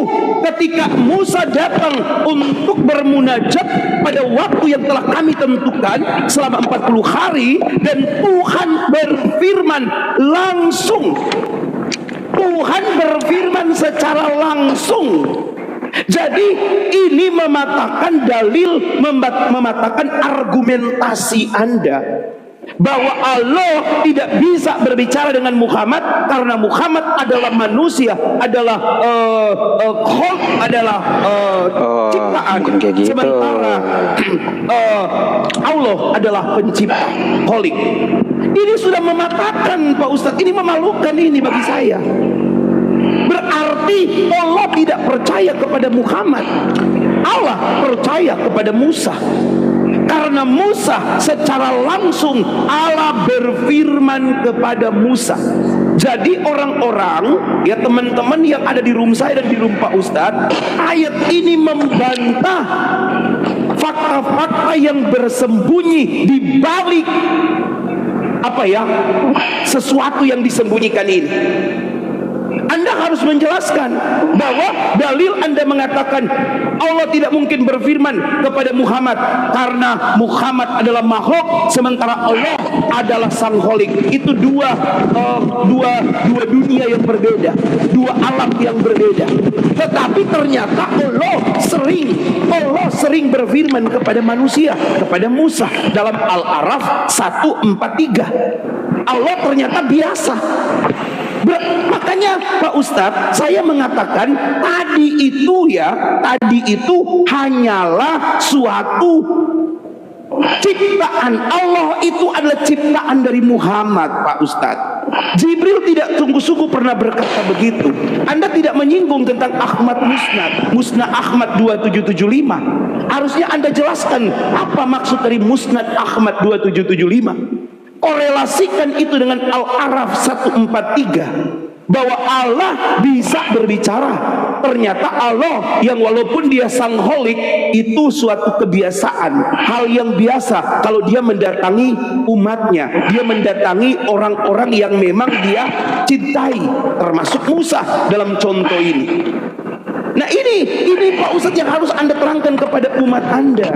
Speaker 2: ketika Musa datang untuk bermunajat pada waktu yang telah kami tentukan selama 40 hari, dan Tuhan berfirman langsung. Tuhan berfirman secara langsung. Jadi ini mematahkan dalil, mematahkan argumentasi Anda bahwa Allah tidak bisa berbicara dengan Muhammad karena Muhammad adalah manusia, adalah ciptaan,
Speaker 1: gitu.
Speaker 2: sementara Allah adalah pencipta, Khalik. Ini sudah mematahkan, Pak Ustadz. Ini memalukan ini bagi saya. Berarti Allah tidak percaya kepada Muhammad, Allah percaya kepada Musa. Karena Musa secara langsung Allah berfirman kepada Musa. Jadi orang-orang, ya teman-teman yang ada di room saya dan di room Pak Ustadz, ayat ini membantah fakta-fakta yang bersembunyi di balik sesuatu yang disembunyikan ini. Anda harus menjelaskan bahwa dalil Anda mengatakan Allah tidak mungkin berfirman kepada Muhammad karena Muhammad adalah makhluk sementara Allah adalah sang Khalik. Itu dua dunia yang berbeda, dua alam yang berbeda. Tetapi ternyata Allah sering berfirman kepada manusia, kepada Musa dalam Al-A'raf 143. Allah ternyata biasa. Makanya Pak Ustadz, saya mengatakan tadi itu hanyalah suatu ciptaan. Allah itu adalah ciptaan dari Muhammad, Pak Ustadz. Jibril tidak sungguh-sungguh pernah berkata begitu. Anda tidak menyinggung tentang Ahmad Musnad Ahmad 2775. Harusnya Anda jelaskan apa maksud dari Musnad Ahmad 2775. Korelasikan itu dengan Al-A'raf 143 bahwa Allah bisa berbicara. Ternyata Allah yang walaupun dia sang Khalik itu suatu kebiasaan, hal yang biasa kalau dia mendatangi umatnya, dia mendatangi orang-orang yang memang dia cintai, termasuk Musa dalam contoh ini. Nah ini Pak Ustadz yang harus Anda terangkan kepada umat Anda.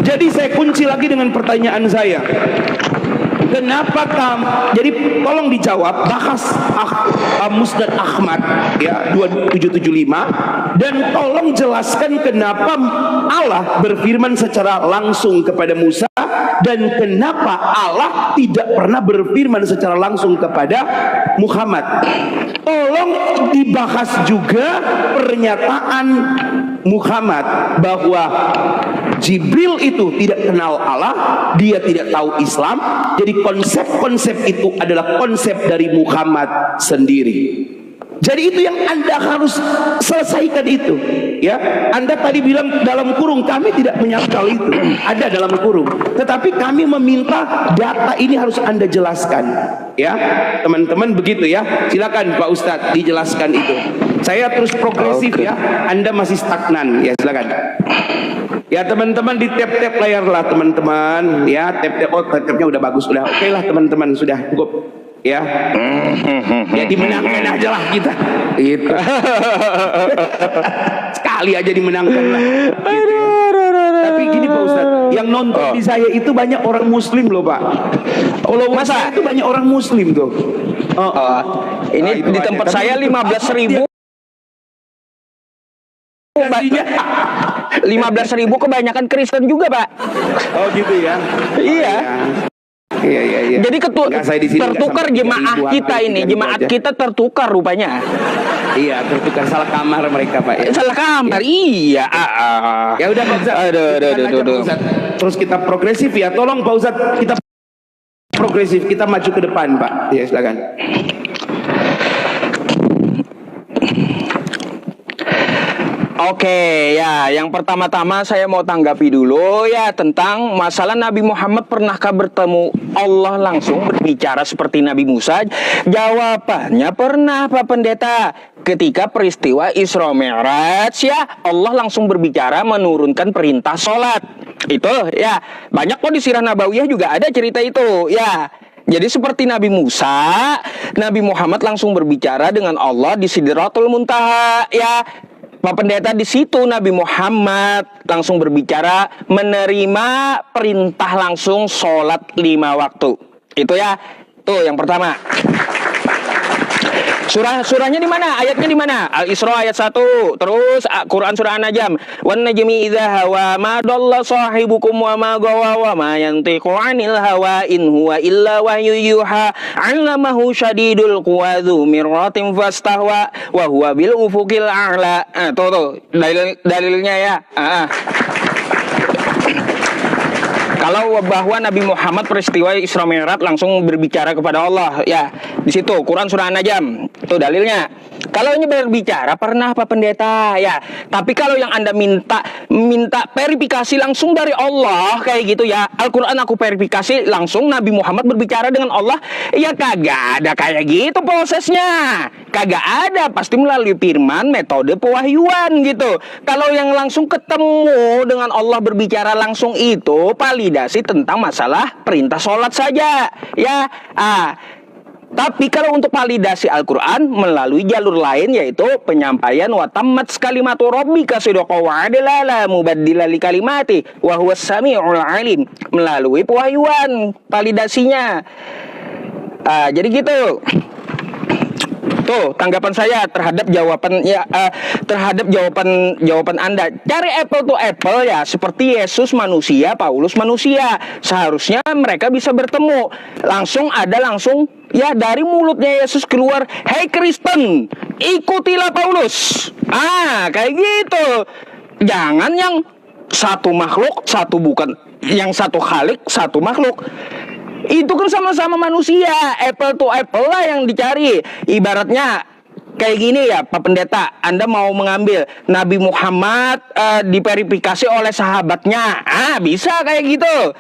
Speaker 2: Jadi saya kunci lagi dengan pertanyaan saya. Kenapa jadi tolong dijawab, bahas Musnad Ahmad ya 2775, dan tolong jelaskan kenapa Allah berfirman secara langsung kepada Musa dan kenapa Allah tidak pernah berfirman secara langsung kepada Muhammad. Tolong dibahas juga pernyataan Muhammad bahwa Jibril itu tidak kenal Allah, dia tidak tahu Islam. Jadi konsep-konsep itu adalah konsep dari Muhammad sendiri. Jadi itu yang Anda harus selesaikan itu, ya. Anda tadi bilang dalam kurung, kami tidak menyangkal itu ada dalam kurung, tetapi kami meminta data ini harus Anda jelaskan, ya teman-teman, begitu ya. Silakan Pak Ustadz dijelaskan itu. Saya terus progresif, ya. Anda masih stagnan, ya silakan. Ya teman-teman, di tap-tap layar lah teman-teman, ya tap-tap. Oh tap-tapnya udah bagus, udah oke lah teman-teman, sudah cukup. Ya, ya dimenangkan aja lah kita, gitu. Sekali aja dimenangkan lah. Gitu. Tapi gini Pak Ustadz, yang nonton di saya itu banyak orang Muslim loh Pak. Kalau masa itu banyak orang Muslim tuh.
Speaker 1: Ini di tempat saya 15.000. 15.000 kebanyakan Kristen juga Pak.
Speaker 2: Oh gitu ya.
Speaker 1: Iya.
Speaker 2: Iya.
Speaker 1: Jadi tertukar jemaah kita ini, jemaat kita tertukar rupanya.
Speaker 2: Iya, tertukar, salah kamar mereka Pak. Ya.
Speaker 1: Salah kamar, iya.
Speaker 2: Ya udah Pak Ustadz. Aduh. Terus kita progresif ya, tolong Pak Ustadz, kita progresif, kita maju ke depan Pak. Ya silakan.
Speaker 1: Oke, ya, yang pertama-tama saya mau tanggapi dulu ya tentang masalah Nabi Muhammad pernahkah bertemu Allah langsung berbicara seperti Nabi Musa? Jawabannya pernah Pak Pendeta. Ketika peristiwa Isra Mi'raj ya, Allah langsung berbicara menurunkan perintah sholat. Itu ya, banyak kok di Sirah Nabawiyah juga ada cerita itu ya. Jadi seperti Nabi Musa, Nabi Muhammad langsung berbicara dengan Allah di Sidratul Muntaha. Ya, Pak Pendeta, di situ Nabi Muhammad langsung berbicara, menerima perintah langsung sholat 5 waktu. Itu ya, tuh yang pertama. Surahnya di mana? Ayatnya di mana? Al-Isra ayat 1. Terus Quran surah An-Najm. Wan najmi idza hawa ma dalla sahibukum wa ma gawa wa ma yantiqu 'anil hawa in huwa illa wahyu yuha 'allamahu syadidul quwa dzu mirratin fastahwa wa huwa bil ufuqil a'la. Tuh dalilnya ya. Kalau bahwa Nabi Muhammad peristiwa Isra Mi'raj langsung berbicara kepada Allah, ya di situ Quran surah An-Najm itu dalilnya. Kalau ini berbicara pernah Pak Pendeta, ya. Tapi kalau yang Anda minta verifikasi langsung dari Allah kayak gitu ya, Al-Quran aku verifikasi langsung, Nabi Muhammad berbicara dengan Allah, ya kagak ada kayak gitu prosesnya. Kagak ada, pasti melalui firman, metode pewahyuan gitu. Kalau yang langsung ketemu dengan Allah berbicara langsung itu validasi tentang masalah perintah sholat saja, ya. Tapi kalau untuk validasi Al-Quran melalui jalur lain, yaitu penyampaian wa tammat kalimatu rabbika sidqa wa adla la mubaddila li kalimati wa huwas samiul alim, melalui pewahyuan validasinya. Jadi gitu. Tuh tanggapan saya terhadap jawaban Anda. Cari apple to apple ya, seperti Yesus manusia, Paulus manusia. Seharusnya mereka bisa bertemu. Langsung ya dari mulutnya Yesus keluar, "Hei Kristen, ikutilah Paulus." Kayak gitu. Jangan yang satu makhluk, satu bukan, yang satu khalik, satu makhluk. Itu kan sama-sama manusia, apple to apple lah yang dicari. Ibaratnya kayak gini ya Pak Pendeta, Anda mau mengambil Nabi Muhammad diverifikasi oleh sahabatnya, bisa kayak gitu.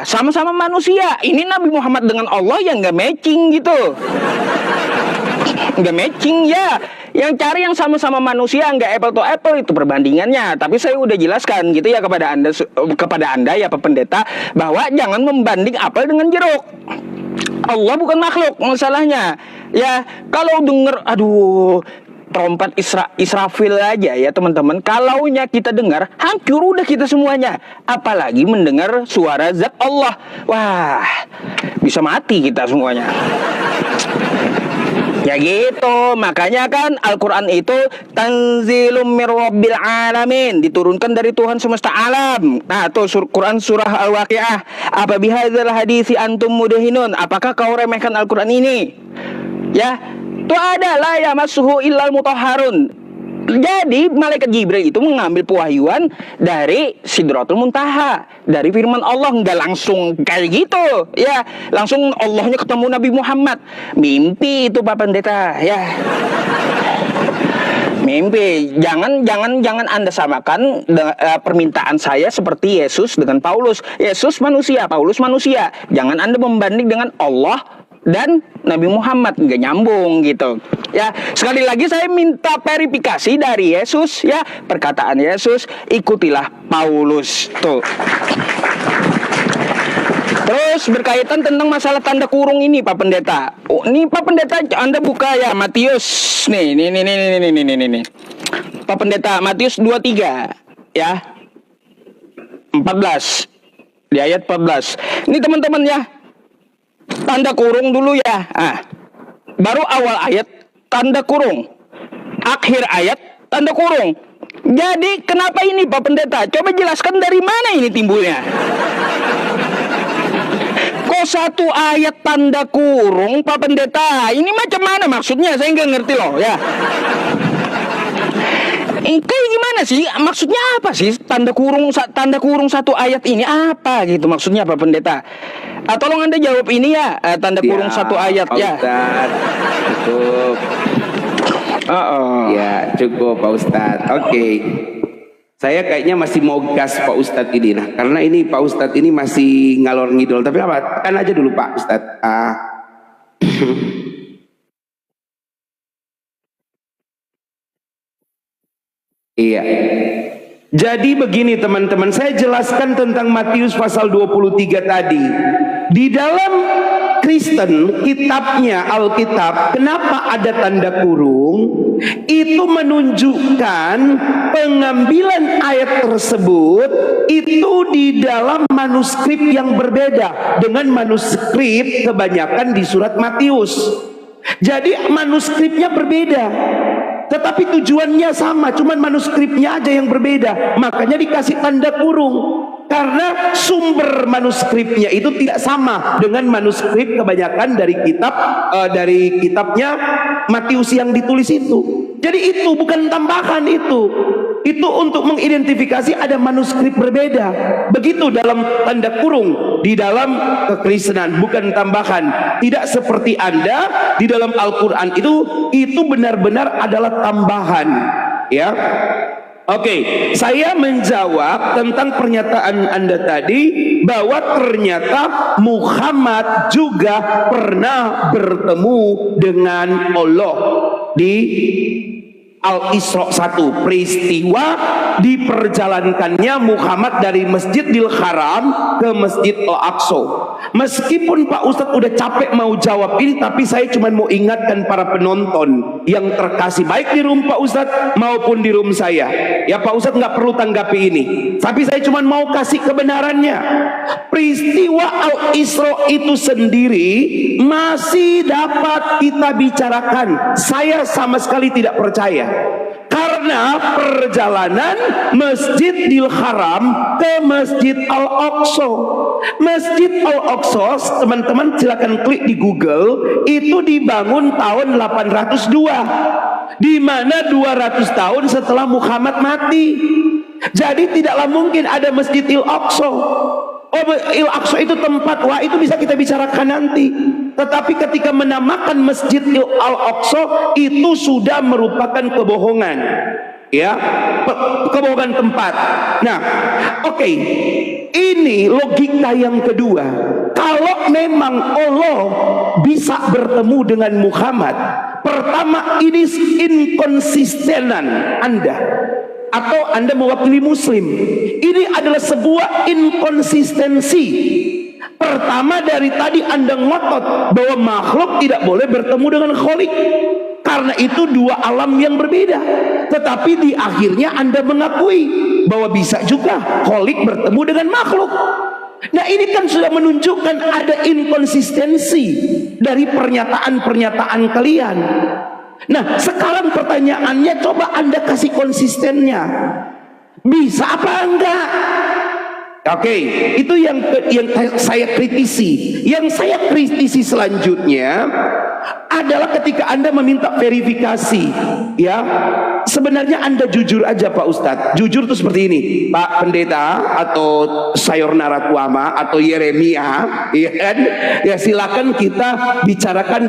Speaker 1: Sama-sama manusia. Ini Nabi Muhammad dengan Allah yang nggak matching gitu. Nggak matching ya. Yang cari yang sama-sama manusia, nggak apple to apple, itu perbandingannya. Tapi saya udah jelaskan gitu ya kepada anda ya Pak Pendeta, bahwa jangan membanding apel dengan jeruk. Allah bukan makhluk masalahnya. Ya, kalau denger trompet Israfil aja ya teman-teman, kalaunya kita dengar, hancur udah kita semuanya. Apalagi mendengar suara zat Allah. Wah, bisa mati kita semuanya. Ya gitu, makanya kan Al-Quran itu tanzilum mir rabbil alamin, diturunkan dari Tuhan semesta alam. Nah tuh Quran surah Al-Waqi'ah, apa bihadzal hadisi antum mudahinun, apakah kau remehkan Al-Quran ini? Ya, itu adalah ya masuhu illal mutahharun. Jadi malaikat Jibril itu mengambil pewahyuan dari Sidratul Muntaha, dari firman Allah, nggak langsung kayak gitu ya, langsung Allahnya ketemu Nabi Muhammad. Mimpi itu Pak Pendeta ya. Mimpi. Jangan Anda samakan permintaan saya seperti Yesus dengan Paulus. Yesus manusia, Paulus manusia. Jangan Anda membanding dengan Allah dan Nabi Muhammad, nggak nyambung gitu. Ya, sekali lagi saya minta verifikasi dari Yesus ya, perkataan Yesus, ikutilah Paulus tuh. Terus berkaitan tentang masalah tanda kurung ini Pak Pendeta. Ini Pak Pendeta Anda buka ya Matius nih. Pak Pendeta Matius 23 ya. 14. Di ayat 14. Ini teman-teman ya. Tanda kurung dulu ya. Baru awal ayat tanda kurung, akhir ayat tanda kurung. Jadi kenapa ini Pak Pendeta? Coba jelaskan dari mana ini timbulnya. Kok satu ayat tanda kurung Pak Pendeta? Ini macam mana maksudnya? Saya nggak ngerti loh ya. Kayak gimana sih? Maksudnya apa sih tanda kurung satu ayat ini apa gitu maksudnya Pak Pendeta? Tolong Anda jawab ini ya, tanda kurung satu ayat
Speaker 2: Pak
Speaker 1: ya.
Speaker 2: Ustadz, cukup. Ya cukup Pak Ustadz. Oke. Saya kayaknya masih mau gas Pak Ustadz ini lah, karena ini Pak Ustadz ini masih ngalor ngidol. Tapi apa? Tekan aja dulu Pak Ustadz. Iya. Jadi begini teman-teman, saya jelaskan tentang Matius pasal 23 tadi. Di dalam Kristen, kitabnya Alkitab, kenapa ada tanda kurung? Itu menunjukkan pengambilan ayat tersebut itu di dalam manuskrip yang berbeda dengan manuskrip kebanyakan di surat Matius. Jadi manuskripnya berbeda, tetapi tujuannya sama, cuman manuskripnya aja yang berbeda. Makanya dikasih tanda kurung, karena sumber manuskripnya itu tidak sama dengan manuskrip kebanyakan dari kitabnya Matius yang ditulis itu. Jadi itu bukan tambahan, itu untuk mengidentifikasi ada manuskrip berbeda. Begitu dalam tanda kurung di dalam kekristenan, bukan tambahan. Tidak seperti Anda di dalam Al-Quran itu benar-benar adalah tambahan, ya. Oke, saya menjawab tentang pernyataan Anda tadi bahwa ternyata Muhammad juga pernah bertemu dengan Allah di Al-Isra 1, peristiwa diperjalankannya Muhammad dari Masjidil Haram ke Masjid Al-Aqsa. Meskipun Pak Ustadz udah capek mau jawab ini, tapi saya cuma mau ingatkan para penonton yang terkasih, baik di room Pak Ustadz maupun di room saya. Ya Pak Ustadz nggak perlu tanggapi ini, tapi saya cuma mau kasih kebenarannya. Peristiwa Al-Isra itu sendiri masih dapat kita bicarakan. Saya sama sekali tidak percaya, karena perjalanan Masjidil Haram ke Masjid Al-Aqsa. Masjid Al-Aqsa, teman-teman silakan klik di Google, itu dibangun tahun 802, di mana 200 tahun setelah Muhammad mati. Jadi tidaklah mungkin ada Masjid Al-Aqsa. Oh, Al-Aqsa itu tempat, wah itu bisa kita bicarakan nanti. Tetapi ketika menamakan Masjid Al-Aqsa itu sudah merupakan kebohongan, ya, kebohongan tempat. Nah, oke, ini logika yang kedua. Kalau memang Allah bisa bertemu dengan Muhammad, pertama ini inkonsistenan Anda, atau Anda mewakili Muslim. Ini adalah sebuah inkonsistensi. Pertama, dari tadi Anda ngotot bahwa makhluk tidak boleh bertemu dengan Khalik, karena itu dua alam yang berbeda. Tetapi di akhirnya Anda mengakui bahwa bisa juga Khalik bertemu dengan makhluk. Nah, ini kan sudah menunjukkan ada inkonsistensi dari pernyataan-pernyataan kalian. Nah, sekarang pertanyaannya, coba Anda kasih konsistennya. Bisa apa enggak? Oke, itu yang saya kritisi. Yang saya kritisi selanjutnya adalah ketika Anda meminta verifikasi, ya. Sebenarnya Anda jujur aja Pak Ustadz. Jujur itu seperti ini, Pak Pendeta atau Sayor Naratuama atau Yeremia, ya kan? Ya silakan kita bicarakan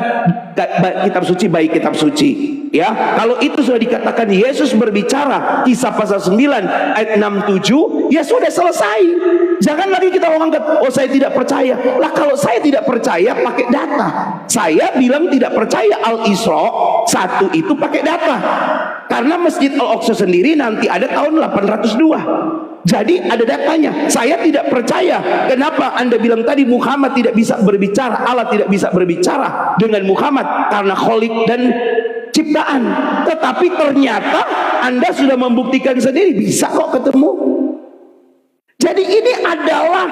Speaker 2: kitab suci, baik kitab suci. Ya, kalau itu sudah dikatakan Yesus berbicara, Kisah pasal 9 ayat 67, ya sudah selesai. Jangan lagi kita menganggap, oh saya tidak percaya. Lah kalau saya tidak percaya pakai data. Saya bilang tidak percaya Al-Isra 1 itu pakai data. Karena Masjid Al-Aqsa sendiri nanti ada tahun 802. Jadi ada datanya. Saya tidak percaya. Kenapa Anda bilang tadi Muhammad tidak bisa berbicara, Allah tidak bisa berbicara dengan Muhammad karena Khalik dan ciptaan. Tetapi ternyata Anda sudah membuktikan sendiri bisa kok ketemu. Jadi ini adalah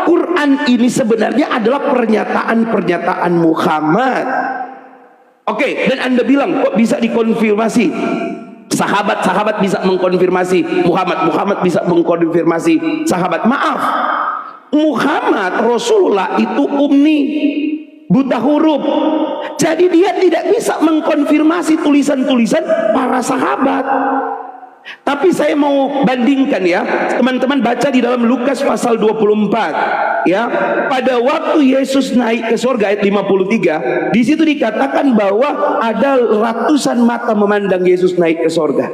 Speaker 2: Quran, ini sebenarnya adalah pernyataan-pernyataan Muhammad. Oke, dan Anda bilang kok bisa dikonfirmasi? Sahabat-sahabat bisa mengkonfirmasi Muhammad, Muhammad bisa mengkonfirmasi sahabat. Maaf, Muhammad Rasulullah itu ummi, buta huruf. Jadi dia tidak bisa mengkonfirmasi tulisan-tulisan para sahabat. Tapi saya mau bandingkan ya, teman-teman baca di dalam Lukas pasal 24 ya. Pada waktu Yesus naik ke surga ayat 53, di situ dikatakan bahwa ada ratusan mata memandang Yesus naik ke surga.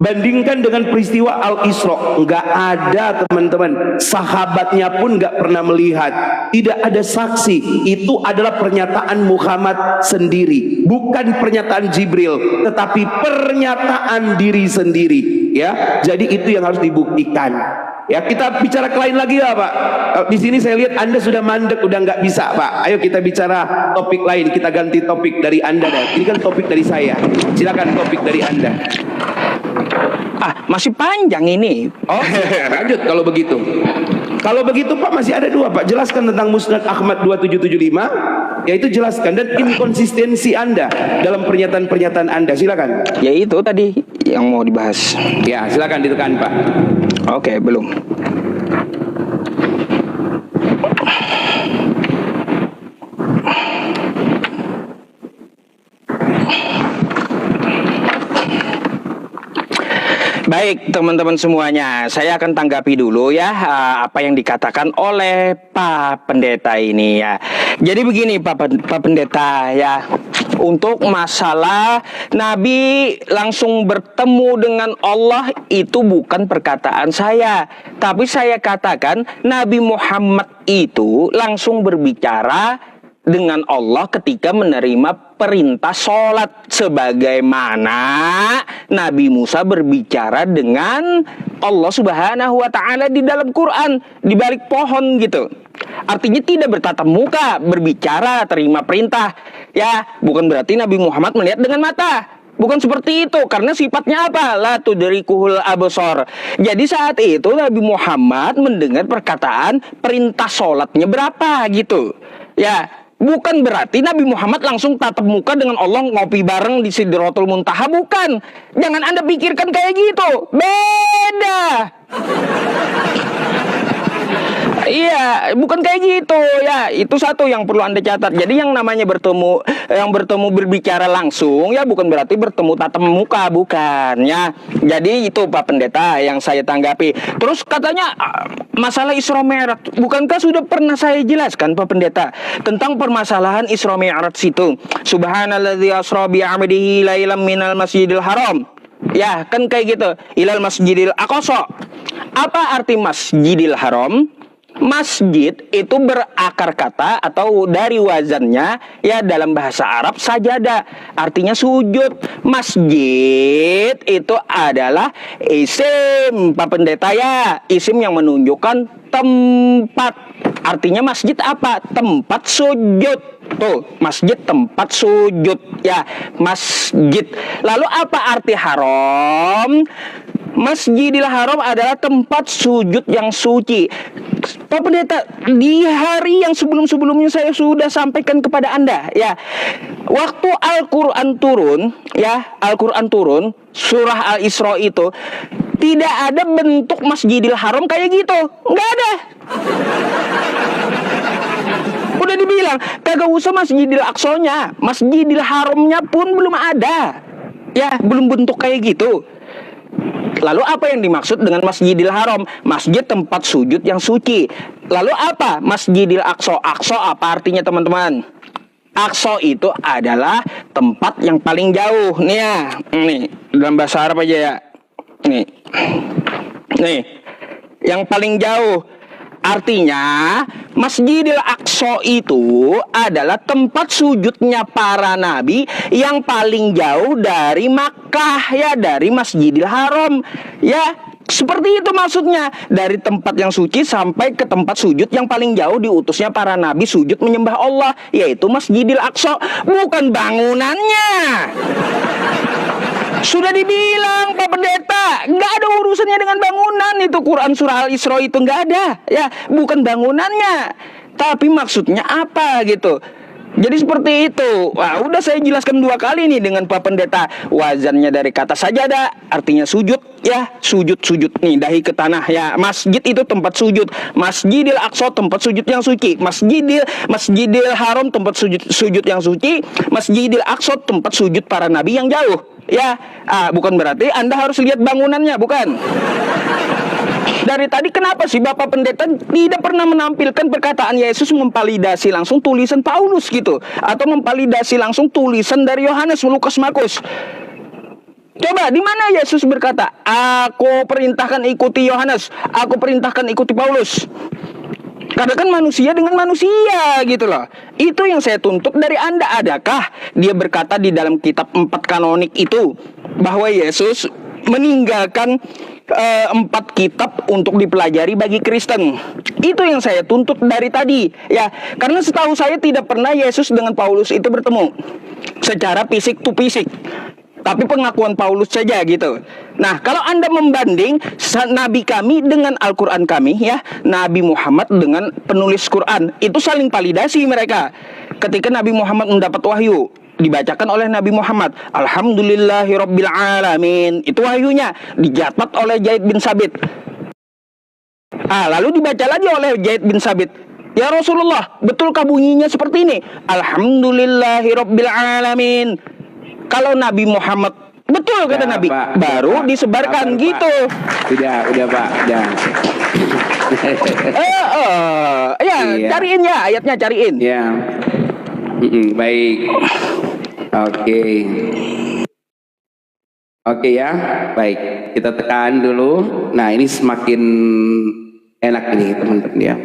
Speaker 2: Bandingkan dengan peristiwa Al-Isra, nggak ada teman-teman, sahabatnya pun nggak pernah melihat, tidak ada saksi. Itu adalah pernyataan Muhammad sendiri, bukan pernyataan Jibril, tetapi pernyataan diri sendiri. Ya, jadi itu yang harus dibuktikan. Ya, kita bicara ke lain lagi ya Pak. Di sini saya lihat Anda sudah mandek, udah nggak bisa Pak. Ayo kita bicara topik lain, kita ganti topik dari Anda dah. Ini kan topik dari saya. Silakan topik dari Anda.
Speaker 1: Masih panjang ini.
Speaker 2: Oh, lanjut kalau begitu. Kalau begitu Pak, masih ada dua Pak. Jelaskan tentang Musnad Ahmad 2775, yaitu jelaskan dan inkonsistensi Anda dalam pernyataan-pernyataan Anda. Silakan.
Speaker 1: Ya itu tadi yang mau dibahas.
Speaker 2: Ya, silakan ditekan Pak.
Speaker 1: Oke, belum. Baik teman-teman semuanya, saya akan tanggapi dulu ya apa yang dikatakan oleh Pak Pendeta ini ya. Jadi begini Pak Pendeta ya, untuk masalah Nabi langsung bertemu dengan Allah itu bukan perkataan saya, tapi saya katakan Nabi Muhammad itu langsung berbicara dengan Allah ketika menerima perintah sholat, sebagaimana Nabi Musa berbicara dengan Allah Subhanahu wa Ta'ala di dalam Quran, di balik pohon gitu. Artinya tidak bertatap muka, berbicara, terima perintah. Ya, bukan berarti Nabi Muhammad melihat dengan mata. Bukan seperti itu, karena sifatnya apa? La tudrikuhul absar. Jadi saat itu Nabi Muhammad mendengar perkataan perintah sholatnya berapa gitu. Ya, bukan berarti Nabi Muhammad langsung tatap muka dengan Allah ngopi bareng di Sidratul Muntaha, bukan. Jangan Anda pikirkan kayak gitu. Beda. Iya, bukan kayak gitu ya. Itu satu yang perlu Anda catat. Jadi yang namanya bertemu berbicara langsung ya bukan berarti bertemu tatap muka, bukan ya. Jadi itu Pak Pendeta yang saya tanggapi. Terus katanya masalah Isra Mi'raj, bukankah sudah pernah saya jelaskan Pak Pendeta tentang permasalahan Isra Mi'raj itu? Subhanalladzi asra bi 'abdihi lailan minal masjidil haram. Ya, kan kayak gitu. Ilal masjidil aqsa. Apa arti Masjidil Haram? Masjid itu berakar kata atau dari wazannya ya dalam bahasa Arab sajadah, artinya sujud. Masjid itu adalah isim Pak Pendeta ya, isim yang menunjukkan tempat. Artinya masjid apa? Tempat sujud. Tuh, masjid tempat sujud ya, masjid. Lalu apa arti haram? Masjidil Haram adalah tempat sujud yang suci. Pak Pendeta, di hari yang sebelum-sebelumnya saya sudah sampaikan kepada Anda ya. Waktu Al-Qur'an turun ya, Al-Qur'an turun surah Al-Isra itu tidak ada bentuk Masjidil Haram kayak gitu. Enggak ada. Udah dibilang kagak usah Masjidil Aqsanya, Masjidil Haramnya pun belum ada. Ya, belum bentuk kayak gitu. Lalu apa yang dimaksud dengan Masjidil Haram? Masjid tempat sujud yang suci. Lalu apa? Masjidil Aqsa. Aqsa apa artinya teman-teman? Aqsa itu adalah tempat yang paling jauh. Nih ya, nih dalam bahasa Arab aja ya. Nih, yang paling jauh. Artinya Masjidil Aqsa itu adalah tempat sujudnya para nabi yang paling jauh dari Makkah ya, dari Masjidil Haram ya. Seperti itu maksudnya, dari tempat yang suci sampai ke tempat sujud yang paling jauh diutusnya para nabi sujud menyembah Allah, yaitu Masjidil Aqsa, bukan bangunannya. Sudah dibilang Pak Pendeta, nggak ada urusannya dengan bangunan itu. Quran surah Al-Isra itu nggak ada ya, bukan bangunannya. Tapi maksudnya apa gitu. Jadi seperti itu. Wah, udah saya jelaskan 2 kali nih dengan Pak Pendeta. Wazannya dari kata sajadah, artinya sujud ya, sujud nih dahi ke tanah ya. Masjid itu tempat sujud. Masjidil Aqsa tempat sujud yang suci. Masjidil Haram tempat sujud yang suci. Masjidil Aqsa tempat sujud para nabi yang jauh. Ya, bukan berarti Anda harus lihat bangunannya, bukan. Dari tadi kenapa sih Bapak Pendeta tidak pernah menampilkan perkataan Yesus memvalidasi langsung tulisan Paulus? gitu, atau memvalidasi langsung tulisan dari Yohanes, Lukas, Markus. Coba di mana Yesus berkata, aku perintahkan ikuti Yohanes, aku perintahkan ikuti Paulus. Karena kan manusia dengan manusia gitu loh. Itu yang saya tuntut dari Anda. Adakah dia berkata di dalam kitab 4 kanonik itu bahwa Yesus meninggalkan 4 kitab untuk dipelajari bagi Kristen? Itu yang saya tuntut dari tadi ya. Karena setahu saya tidak pernah Yesus dengan Paulus itu bertemu secara fisik to fisik, tapi pengakuan Paulus saja gitu. Nah, kalau Anda membanding Nabi kami dengan Al-Quran kami ya, Nabi Muhammad dengan penulis Quran, itu saling validasi mereka. Ketika Nabi Muhammad mendapat wahyu, dibacakan oleh Nabi Muhammad, Alhamdulillahirabbil alamin. Itu wahyunya dicatat oleh Zaid bin Sabit. Lalu dibaca lagi oleh Zaid bin Sabit. Ya Rasulullah, betulkah bunyinya seperti ini? Alhamdulillahirabbil alamin. Kalau Nabi Muhammad betul kata
Speaker 2: Ya,
Speaker 1: Nabi,
Speaker 2: Pak,
Speaker 1: baru
Speaker 2: Pak.
Speaker 1: disebarkan
Speaker 2: Sabar,
Speaker 1: gitu.
Speaker 2: Pak. Udah Pak, udah.
Speaker 1: Ya,
Speaker 2: Iya.
Speaker 1: cariin ya ayatnya, cariin.
Speaker 2: Ya, baik. Oke. Oke ya, baik. Kita tekan dulu. Nah, ini semakin enak ini teman-teman ya.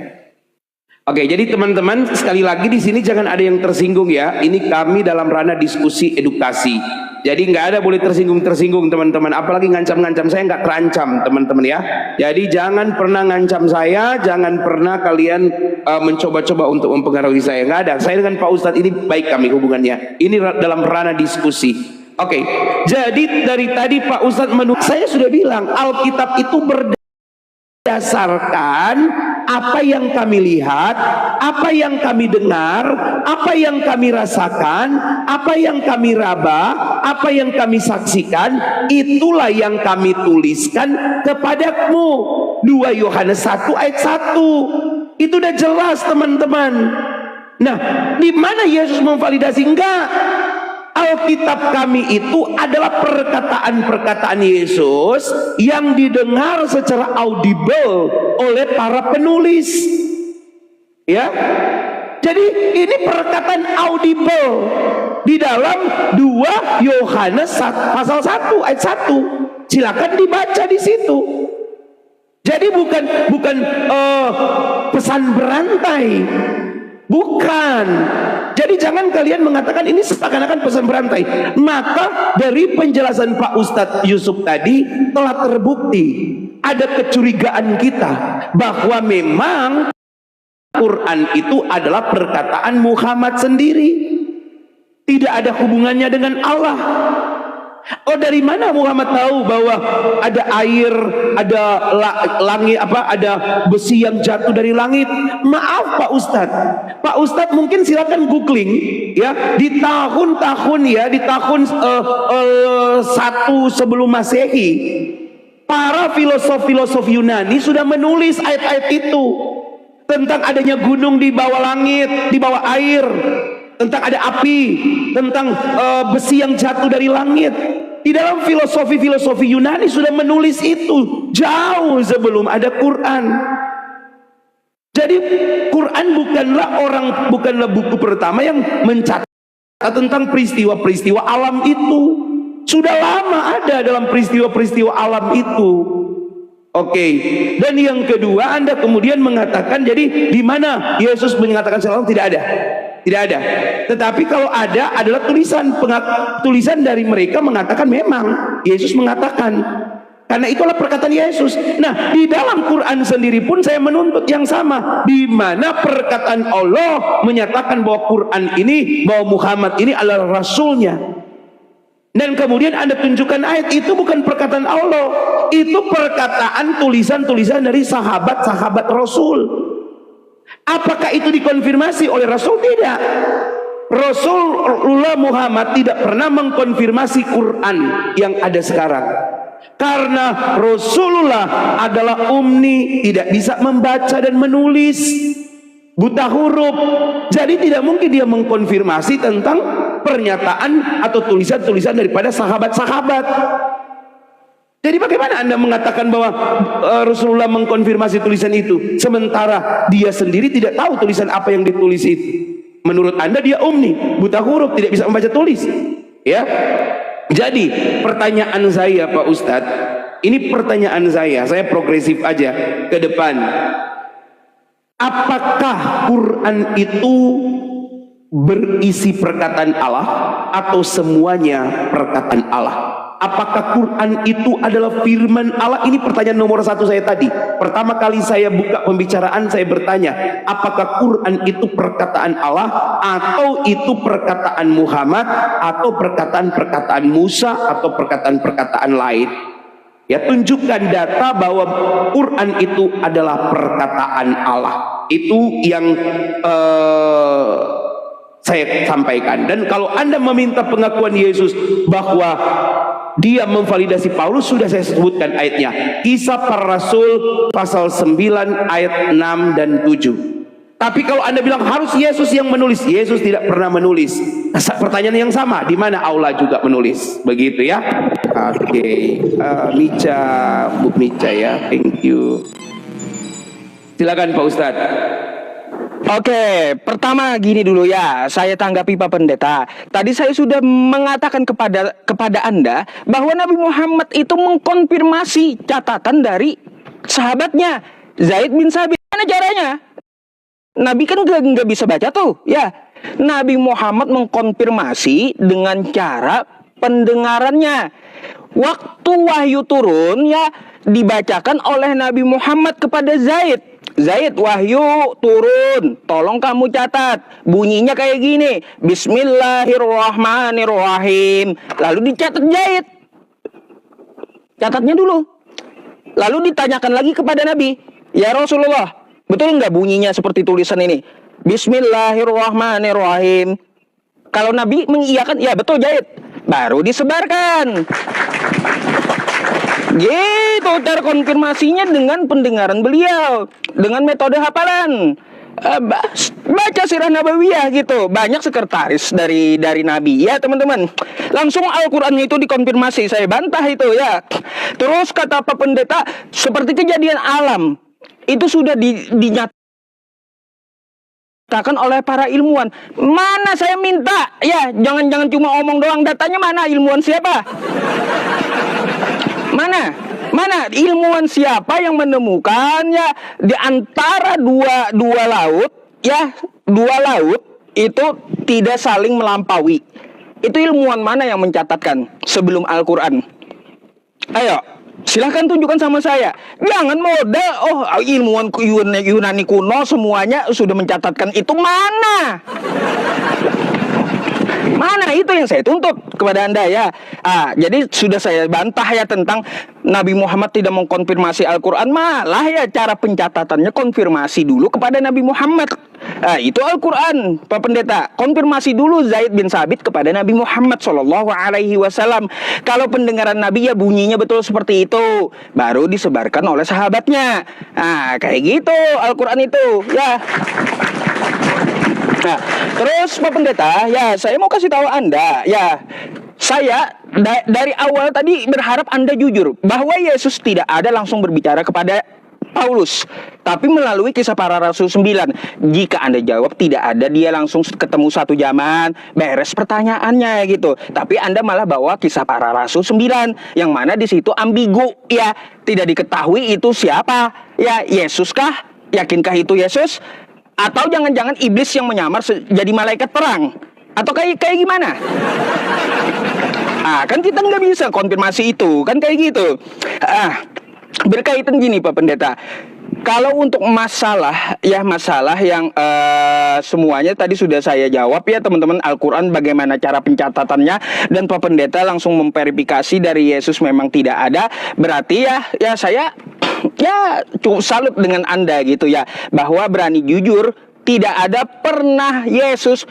Speaker 2: Oke, jadi teman-teman sekali lagi di sini jangan ada yang tersinggung ya. Ini kami dalam ranah diskusi edukasi. Jadi nggak ada boleh tersinggung teman-teman. Apalagi ngancam-ngancam, saya nggak terancam teman-teman ya. Jadi jangan pernah ngancam saya, jangan pernah kalian mencoba-coba untuk mempengaruhi saya. Nggak ada. Saya dengan Pak Ustadz ini baik kami hubungannya. Ini dalam ranah diskusi. Oke, jadi dari tadi Pak Ustadz saya sudah bilang Alkitab itu berdasarkan apa yang kami lihat, apa yang kami dengar, apa yang kami rasakan, apa yang kami raba, apa yang kami saksikan, itulah yang kami tuliskan kepadamu. 2 Yohanes 1 ayat 1. Itu udah jelas teman-teman. Nah, di mana Yesus memvalidasi? Enggak. Alkitab kami itu adalah perkataan-perkataan Yesus yang didengar secara audible oleh para penulis. Ya. Jadi ini perkataan audible di dalam 2 Yohanes pasal 1 ayat 1. Silakan dibaca di situ. Jadi bukan pesan berantai. Bukan. Jadi jangan kalian mengatakan ini seakan-akan pesan berantai. Maka dari penjelasan Pak Ustadz Yusuf tadi telah terbukti ada kecurigaan kita bahwa memang Quran itu adalah perkataan Muhammad sendiri. Tidak ada hubungannya dengan Allah. Oh, dari mana Muhammad tahu bahwa ada air, ada langit, ada besi yang jatuh dari langit? Maaf Pak Ustadz. Pak Ustadz mungkin silakan googling ya, di tahun-tahun ya, di tahun 1 sebelum Masehi, para filosof Yunani sudah menulis ayat-ayat itu tentang adanya gunung di bawah langit, di bawah air, tentang ada api, tentang besi yang jatuh dari langit. Di dalam filosofi Yunani sudah menulis itu jauh sebelum ada Quran. Jadi Quran bukanlah buku pertama yang mencatat tentang peristiwa-peristiwa alam itu. Sudah lama ada dalam peristiwa-peristiwa alam itu. Oke. Dan yang kedua, Anda kemudian mengatakan, jadi di mana Yesus mengatakan salam? Tidak ada. Tidak ada. Tetapi kalau ada adalah tulisan dari mereka mengatakan memang Yesus mengatakan. Karena itulah perkataan Yesus. Nah, di dalam Quran sendiri pun saya menuntut yang sama. Di mana perkataan Allah menyatakan bahwa Quran ini, bahwa Muhammad ini adalah Rasulnya. Dan kemudian Anda tunjukkan ayat itu bukan perkataan Allah. Itu perkataan tulisan-tulisan dari sahabat-sahabat Rasul. Apakah itu dikonfirmasi oleh Rasul? Tidak. Rasulullah Muhammad tidak pernah mengkonfirmasi Quran yang ada sekarang. Karena Rasulullah adalah ummi, tidak bisa membaca dan menulis, buta huruf. Jadi tidak mungkin dia mengkonfirmasi tentang pernyataan atau tulisan-tulisan daripada sahabat-sahabat. Jadi bagaimana Anda mengatakan bahwa Rasulullah mengkonfirmasi tulisan itu, sementara dia sendiri tidak tahu tulisan apa yang ditulis itu? Menurut Anda dia ummi, buta huruf, tidak bisa membaca tulis. Ya. Jadi pertanyaan saya Pak Ustadz, ini pertanyaan saya progresif aja ke depan. Apakah Quran itu berisi perkataan Allah atau semuanya perkataan Allah? Apakah Quran itu adalah firman Allah? Ini pertanyaan nomor 1 saya tadi. Pertama kali saya buka pembicaraan, saya bertanya, apakah Quran itu perkataan Allah atau itu perkataan Muhammad atau perkataan-perkataan Musa atau perkataan-perkataan lain? Ya, tunjukkan data bahwa Quran itu adalah perkataan Allah. Itu yang saya sampaikan. Dan kalau Anda meminta pengakuan Yesus bahwa dia memvalidasi Paulus, sudah saya sebutkan ayatnya. Kisah Para Rasul pasal 9 ayat 6 dan 7. Tapi kalau Anda bilang harus Yesus yang menulis, Yesus tidak pernah menulis. Pertanyaan yang sama, di mana Allah juga menulis? Begitu ya. Oke, Mica, Bu Mica ya, thank you. Silakan Pak Ustadz.
Speaker 1: Oke, pertama gini dulu ya, saya tanggapi Pak Pendeta. Tadi saya sudah mengatakan kepada Anda bahwa Nabi Muhammad itu mengkonfirmasi catatan dari sahabatnya Zaid bin Sabit. Mana caranya? Nabi kan nggak bisa baca tuh, ya. Nabi Muhammad mengkonfirmasi dengan cara pendengarannya. Waktu wahyu turun, ya, dibacakan oleh Nabi Muhammad kepada Zaid. Zaid, wahyu turun, tolong kamu catat. Bunyinya kayak gini, Bismillahirrahmanirrahim. Lalu dicatat Zaid. Catatnya dulu. Lalu ditanyakan lagi kepada Nabi, ya Rasulullah, betul nggak bunyinya seperti tulisan ini? Bismillahirrahmanirrahim. Kalau Nabi mengiyakan, ya betul Zaid. Baru disebarkan. Gitu cara konfirmasinya dengan pendengaran beliau, dengan metode hafalan. Baca sirah nabawiyah gitu. Banyak sekretaris dari Nabi ya teman-teman. Langsung Al-Quran itu dikonfirmasi. Saya bantah itu ya. Terus kata Pak Pendeta, seperti kejadian alam itu sudah dinyatakan oleh para ilmuwan. Mana saya minta ya, jangan cuma omong doang. Datanya mana? Ilmuwan siapa? Mana ilmuwan siapa yang menemukannya di antara dua laut, ya, dua laut itu tidak saling melampaui. Itu ilmuwan mana yang mencatatkan sebelum Al-Quran? Ayo, silahkan tunjukkan sama saya. Jangan modal, ilmuwan Yunani kuno semuanya sudah mencatatkan. Itu mana? Mana itu yang saya tuntut kepada Anda ya. Jadi sudah saya bantah ya tentang Nabi Muhammad tidak mengkonfirmasi Al-Quran. Malah ya cara pencatatannya konfirmasi dulu kepada Nabi Muhammad. Itu Al-Quran, Pak Pendeta. Konfirmasi dulu Zaid bin Sabit kepada Nabi Muhammad SAW. Kalau pendengaran Nabi ya bunyinya betul seperti itu, baru disebarkan oleh sahabatnya. Kayak gitu Al-Quran itu ya. Nah, terus Pak Pendeta, ya saya mau kasih tahu Anda, ya saya dari awal tadi berharap Anda jujur bahwa Yesus tidak ada langsung berbicara kepada Paulus, tapi melalui Kisah Para Rasul 9. Jika Anda jawab tidak ada, dia langsung ketemu satu zaman, beres pertanyaannya gitu. Tapi Anda malah bawa Kisah Para Rasul 9, yang mana di situ ambigu, ya, tidak diketahui itu siapa, ya, Yesus kah? Yakinkah itu Yesus? Atau jangan-jangan iblis yang menyamar jadi malaikat perang? Atau kayak gimana? Kan kita nggak bisa konfirmasi itu, kan kayak gitu. Berkaitan gini Pak Pendeta, kalau untuk masalah yang semuanya tadi sudah saya jawab ya teman-teman. Al-Quran bagaimana cara pencatatannya, dan Pak Pendeta langsung memverifikasi dari Yesus memang tidak ada. Berarti ya saya cukup salut dengan Anda gitu ya, bahwa berani jujur. Tidak ada pernah Yesus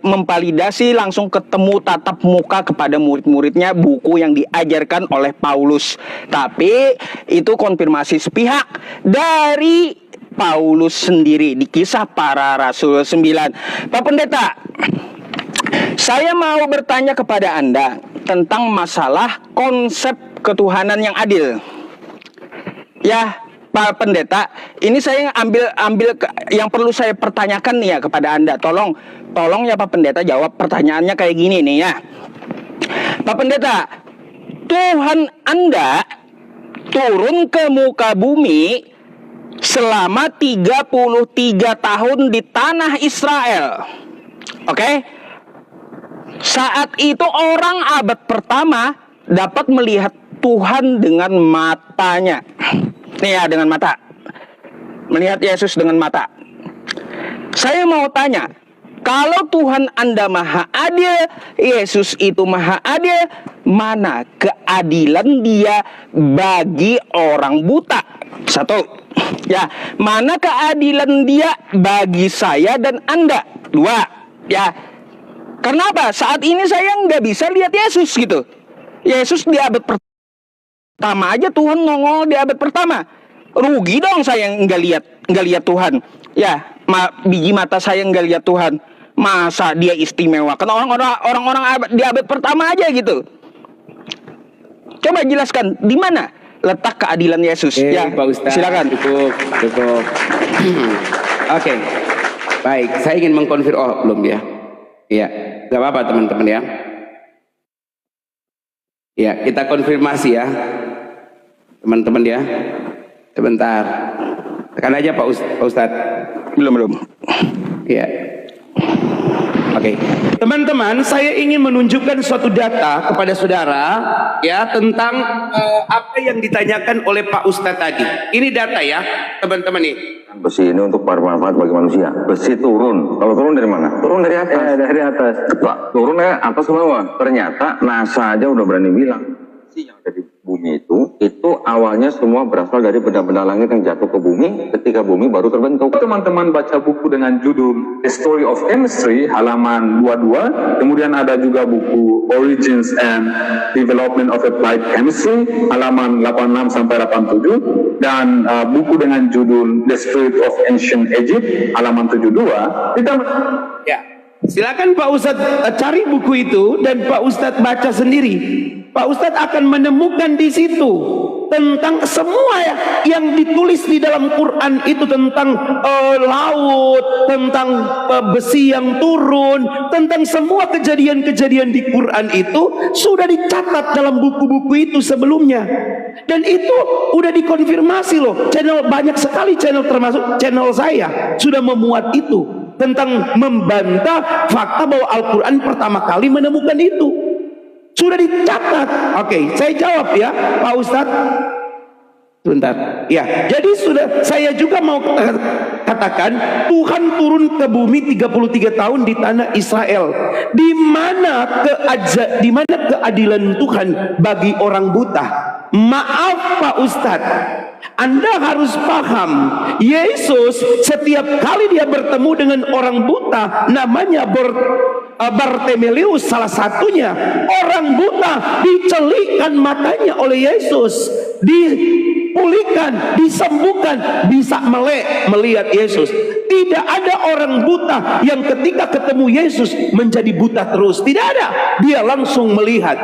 Speaker 1: memvalidasi langsung ketemu tatap muka kepada murid-muridnya buku yang diajarkan oleh Paulus. Tapi itu konfirmasi sepihak dari Paulus sendiri di Kisah Para Rasul 9. Pak Pendeta, saya mau bertanya kepada Anda tentang masalah konsep ketuhanan yang adil. Ya, Pak Pendeta, ini saya ambil yang perlu saya pertanyakan nih ya kepada Anda. Tolong ya Pak Pendeta jawab pertanyaannya kayak gini nih ya. Pak Pendeta, Tuhan Anda turun ke muka bumi selama 33 tahun di tanah Israel. Oke? Saat itu orang abad pertama dapat melihat Tuhan dengan matanya. Nih ya, dengan mata. Melihat Yesus dengan mata. Saya mau tanya, kalau Tuhan Anda maha adil, Yesus itu maha adil, mana keadilan dia bagi orang buta? Satu. Ya, mana keadilan dia bagi saya dan Anda? Dua. Ya, kenapa? Saat ini saya nggak bisa lihat Yesus gitu. Yesus di abad pertama aja Tuhan nongol di abad pertama. Rugi dong saya nggak lihat Tuhan. Ya, biji mata saya nggak lihat Tuhan. Masa dia istimewa? Kan orang-orang di abad pertama aja gitu. Coba jelaskan di mana letak keadilan Yesus? Ya,
Speaker 2: Pak Ustadz,
Speaker 1: silakan.
Speaker 2: Cukup. Oke. Baik, saya ingin mengkonfirmasi. Oh, belum ya. Iya, nggak apa-apa teman-teman ya. Ya, kita konfirmasi ya, teman-teman ya. Sebentar. Tekan aja Pak Ustadz.
Speaker 1: Belum.
Speaker 2: Ya. Oke. Teman-teman, saya ingin menunjukkan suatu data kepada saudara ya tentang apa yang ditanyakan oleh Pak Ustadz tadi. Ini data ya, teman-teman nih.
Speaker 3: Besi ini untuk bermanfaat bagi manusia. Besi turun. Kalau turun dari mana? Turun dari atas. Dari atas. Pak, turun dari atas ke bawah. Ternyata NASA aja udah berani bilang, besi yang ada di bumi itu awalnya semua berasal dari benda-benda langit yang jatuh ke bumi ketika bumi baru terbentuk.
Speaker 4: Teman-teman baca buku dengan judul The Story of Chemistry halaman 22, kemudian ada juga buku Origins and Development of Applied Chemistry halaman 86 sampai 87, dan buku dengan judul The Spirit of Ancient Egypt halaman 72.
Speaker 2: Ya, silakan Pak Ustadz cari buku itu dan Pak Ustadz baca sendiri. Pak Ustadz akan menemukan di situ tentang semua yang ditulis di dalam Quran itu, tentang laut, tentang besi yang turun, tentang semua kejadian-kejadian di Quran itu sudah dicatat dalam buku-buku itu sebelumnya. Dan itu udah dikonfirmasi loh. Banyak sekali channel, termasuk channel saya, sudah memuat itu tentang membantah fakta bahwa Al-Quran pertama kali menemukan itu. Sudah dicatat. Oke, saya jawab ya Pak Ustadz. Sebentar. Ya, jadi saya juga mau katakan Tuhan turun ke bumi 33 tahun di tanah Israel. Di mana keadilan Tuhan bagi orang buta? Maaf Pak Ustadz, Anda harus paham, Yesus setiap kali dia bertemu dengan orang buta, namanya Bartimeus salah satunya, orang buta dicelikkan matanya oleh Yesus, dipulihkan, disembuhkan, bisa melihat Yesus. Tidak ada orang buta yang ketika ketemu Yesus menjadi buta terus. Tidak ada, dia langsung melihat.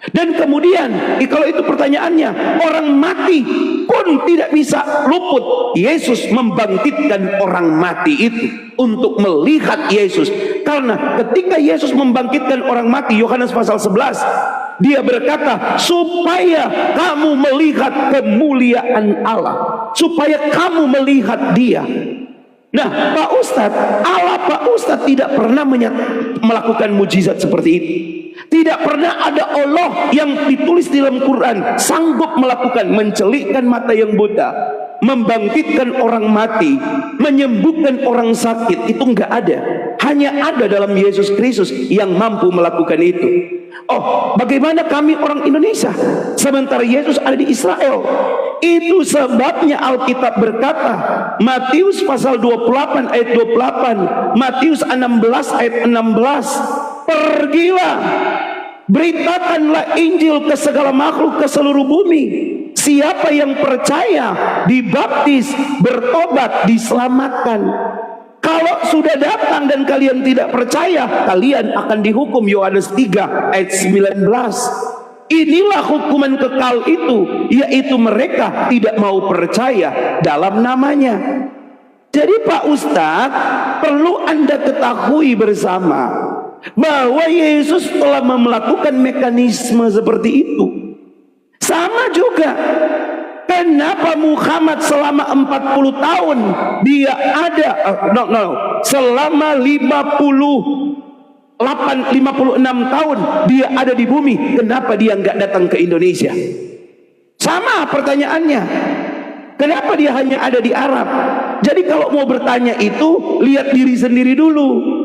Speaker 2: Dan kemudian kalau itu pertanyaannya, orang mati pun tidak bisa luput. Yesus membangkitkan orang mati itu untuk melihat Yesus. Karena ketika Yesus membangkitkan orang mati, Yohanes pasal 11, dia berkata, supaya kamu melihat kemuliaan Allah, supaya kamu melihat dia. Nah Pak Ustadz, Pak Ustadz tidak pernah melakukan mujizat seperti itu. Tidak pernah ada Allah yang ditulis di dalam Quran sanggup melakukan mencelikkan mata yang buta, membangkitkan orang mati, menyembuhkan orang sakit. Itu enggak ada. Hanya ada dalam Yesus Kristus yang mampu melakukan itu. Oh, bagaimana kami orang Indonesia sementara Yesus ada di Israel? Itu sebabnya Alkitab berkata, Matius pasal 28 ayat 28, Matius 16 ayat 16, pergilah, beritakanlah Injil ke segala makhluk, ke seluruh bumi. Siapa yang percaya, dibaptis, bertobat, diselamatkan. Kalau sudah datang dan kalian tidak percaya, kalian akan dihukum. Yohanes 3 ayat 19. Inilah hukuman kekal itu, yaitu mereka tidak mau percaya dalam namanya. Jadi Pak Ustadz, perlu Anda ketahui bersama, bahwa Yesus telah melakukan mekanisme seperti itu. Sama juga, kenapa Muhammad selama 40 tahun dia ada selama 56 tahun dia ada di bumi, kenapa dia nggak datang ke Indonesia? Sama pertanyaannya, kenapa dia hanya ada di Arab? Jadi kalau mau bertanya itu, lihat diri sendiri dulu.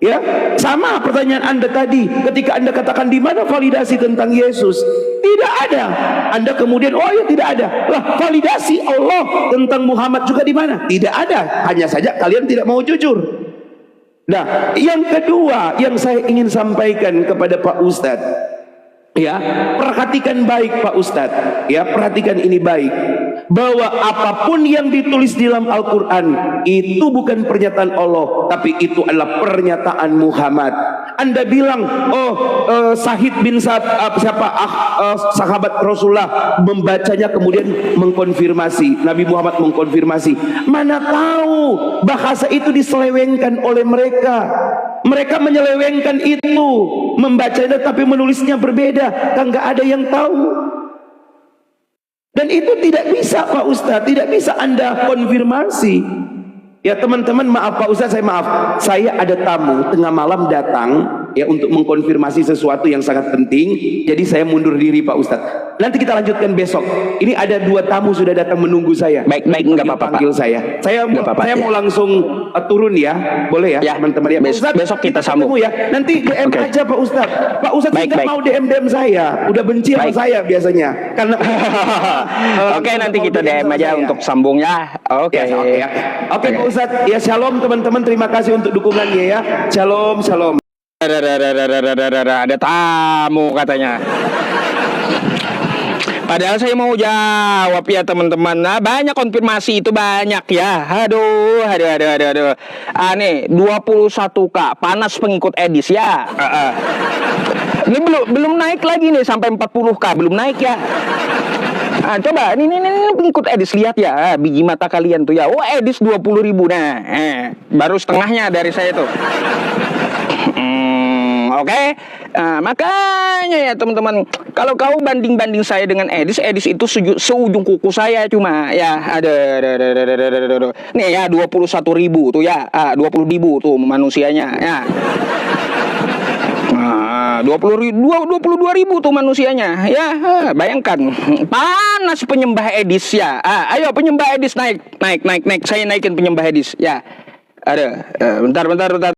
Speaker 2: Ya, sama pertanyaan Anda tadi, ketika Anda katakan di mana validasi tentang Yesus? Tidak ada. Anda kemudian, oh ya tidak ada. Lah, validasi Allah tentang Muhammad juga di mana? Tidak ada. Hanya saja kalian tidak mau jujur. Nah, yang kedua yang saya ingin sampaikan kepada Pak Ustadz, ya, perhatikan baik Pak Ustadz, ya, perhatikan ini baik, bahwa apapun yang ditulis di dalam Al-Quran itu bukan pernyataan Allah, tapi itu adalah pernyataan Muhammad. Anda bilang, Sahid bin sahabat Rasulullah membacanya kemudian mengkonfirmasi, Nabi Muhammad mengkonfirmasi. Mana tahu bahasa itu diselewengkan oleh mereka. Mereka menyelewengkan itu, membacanya tapi menulisnya berbeda, kan nggak ada yang tahu. Dan itu tidak bisa Pak Ustadz, tidak bisa Anda konfirmasi. Ya teman-teman, maaf Pak Ustadz, saya ada tamu tengah malam datang ya untuk mengkonfirmasi sesuatu yang sangat penting. Jadi saya mundur diri Pak Ustadz. Nanti kita lanjutkan besok. Ini ada 2 tamu sudah datang menunggu saya.
Speaker 1: Baik, nggak apa-apa.
Speaker 2: Panggil saya. Saya mau langsung turun ya, boleh ya, teman-teman ya.
Speaker 1: Besok kita sambung
Speaker 2: ya. Nanti DM aja Pak Ustadz. Pak Ustadz tidak mau DM saya, udah benci sama saya biasanya. Karena
Speaker 1: Oke, nanti kita DM aja untuk sambungnya. Oke.
Speaker 2: Oke Pak Ustadz. Ya shalom teman-teman, terima kasih untuk dukungannya ya. Shalom.
Speaker 1: Ada tamu katanya. Padahal saya mau jawab ya teman-teman. Nah, banyak konfirmasi itu banyak ya. Aduh. Nih 21K panas pengikut Edis ya. Ini belum naik lagi nih sampai 40K, belum naik ya. Coba ini pengikut Edis, lihat ya biji mata kalian tuh ya. Oh, Edis 20.000. Nah, baru setengahnya dari saya tuh. Oke. Makanya ya teman-teman, kalau kau banding saya dengan Edis itu seujung kuku saya cuma ya. Ada. Nih ya 21.000 tuh ya. 20.000 tuh manusianya ya. 22.000 tuh manusianya ya. Bayangkan panas penyembah Edis ya. Ayo penyembah Edis naik. Saya naikin penyembah Edis ya. Ada. Bentar.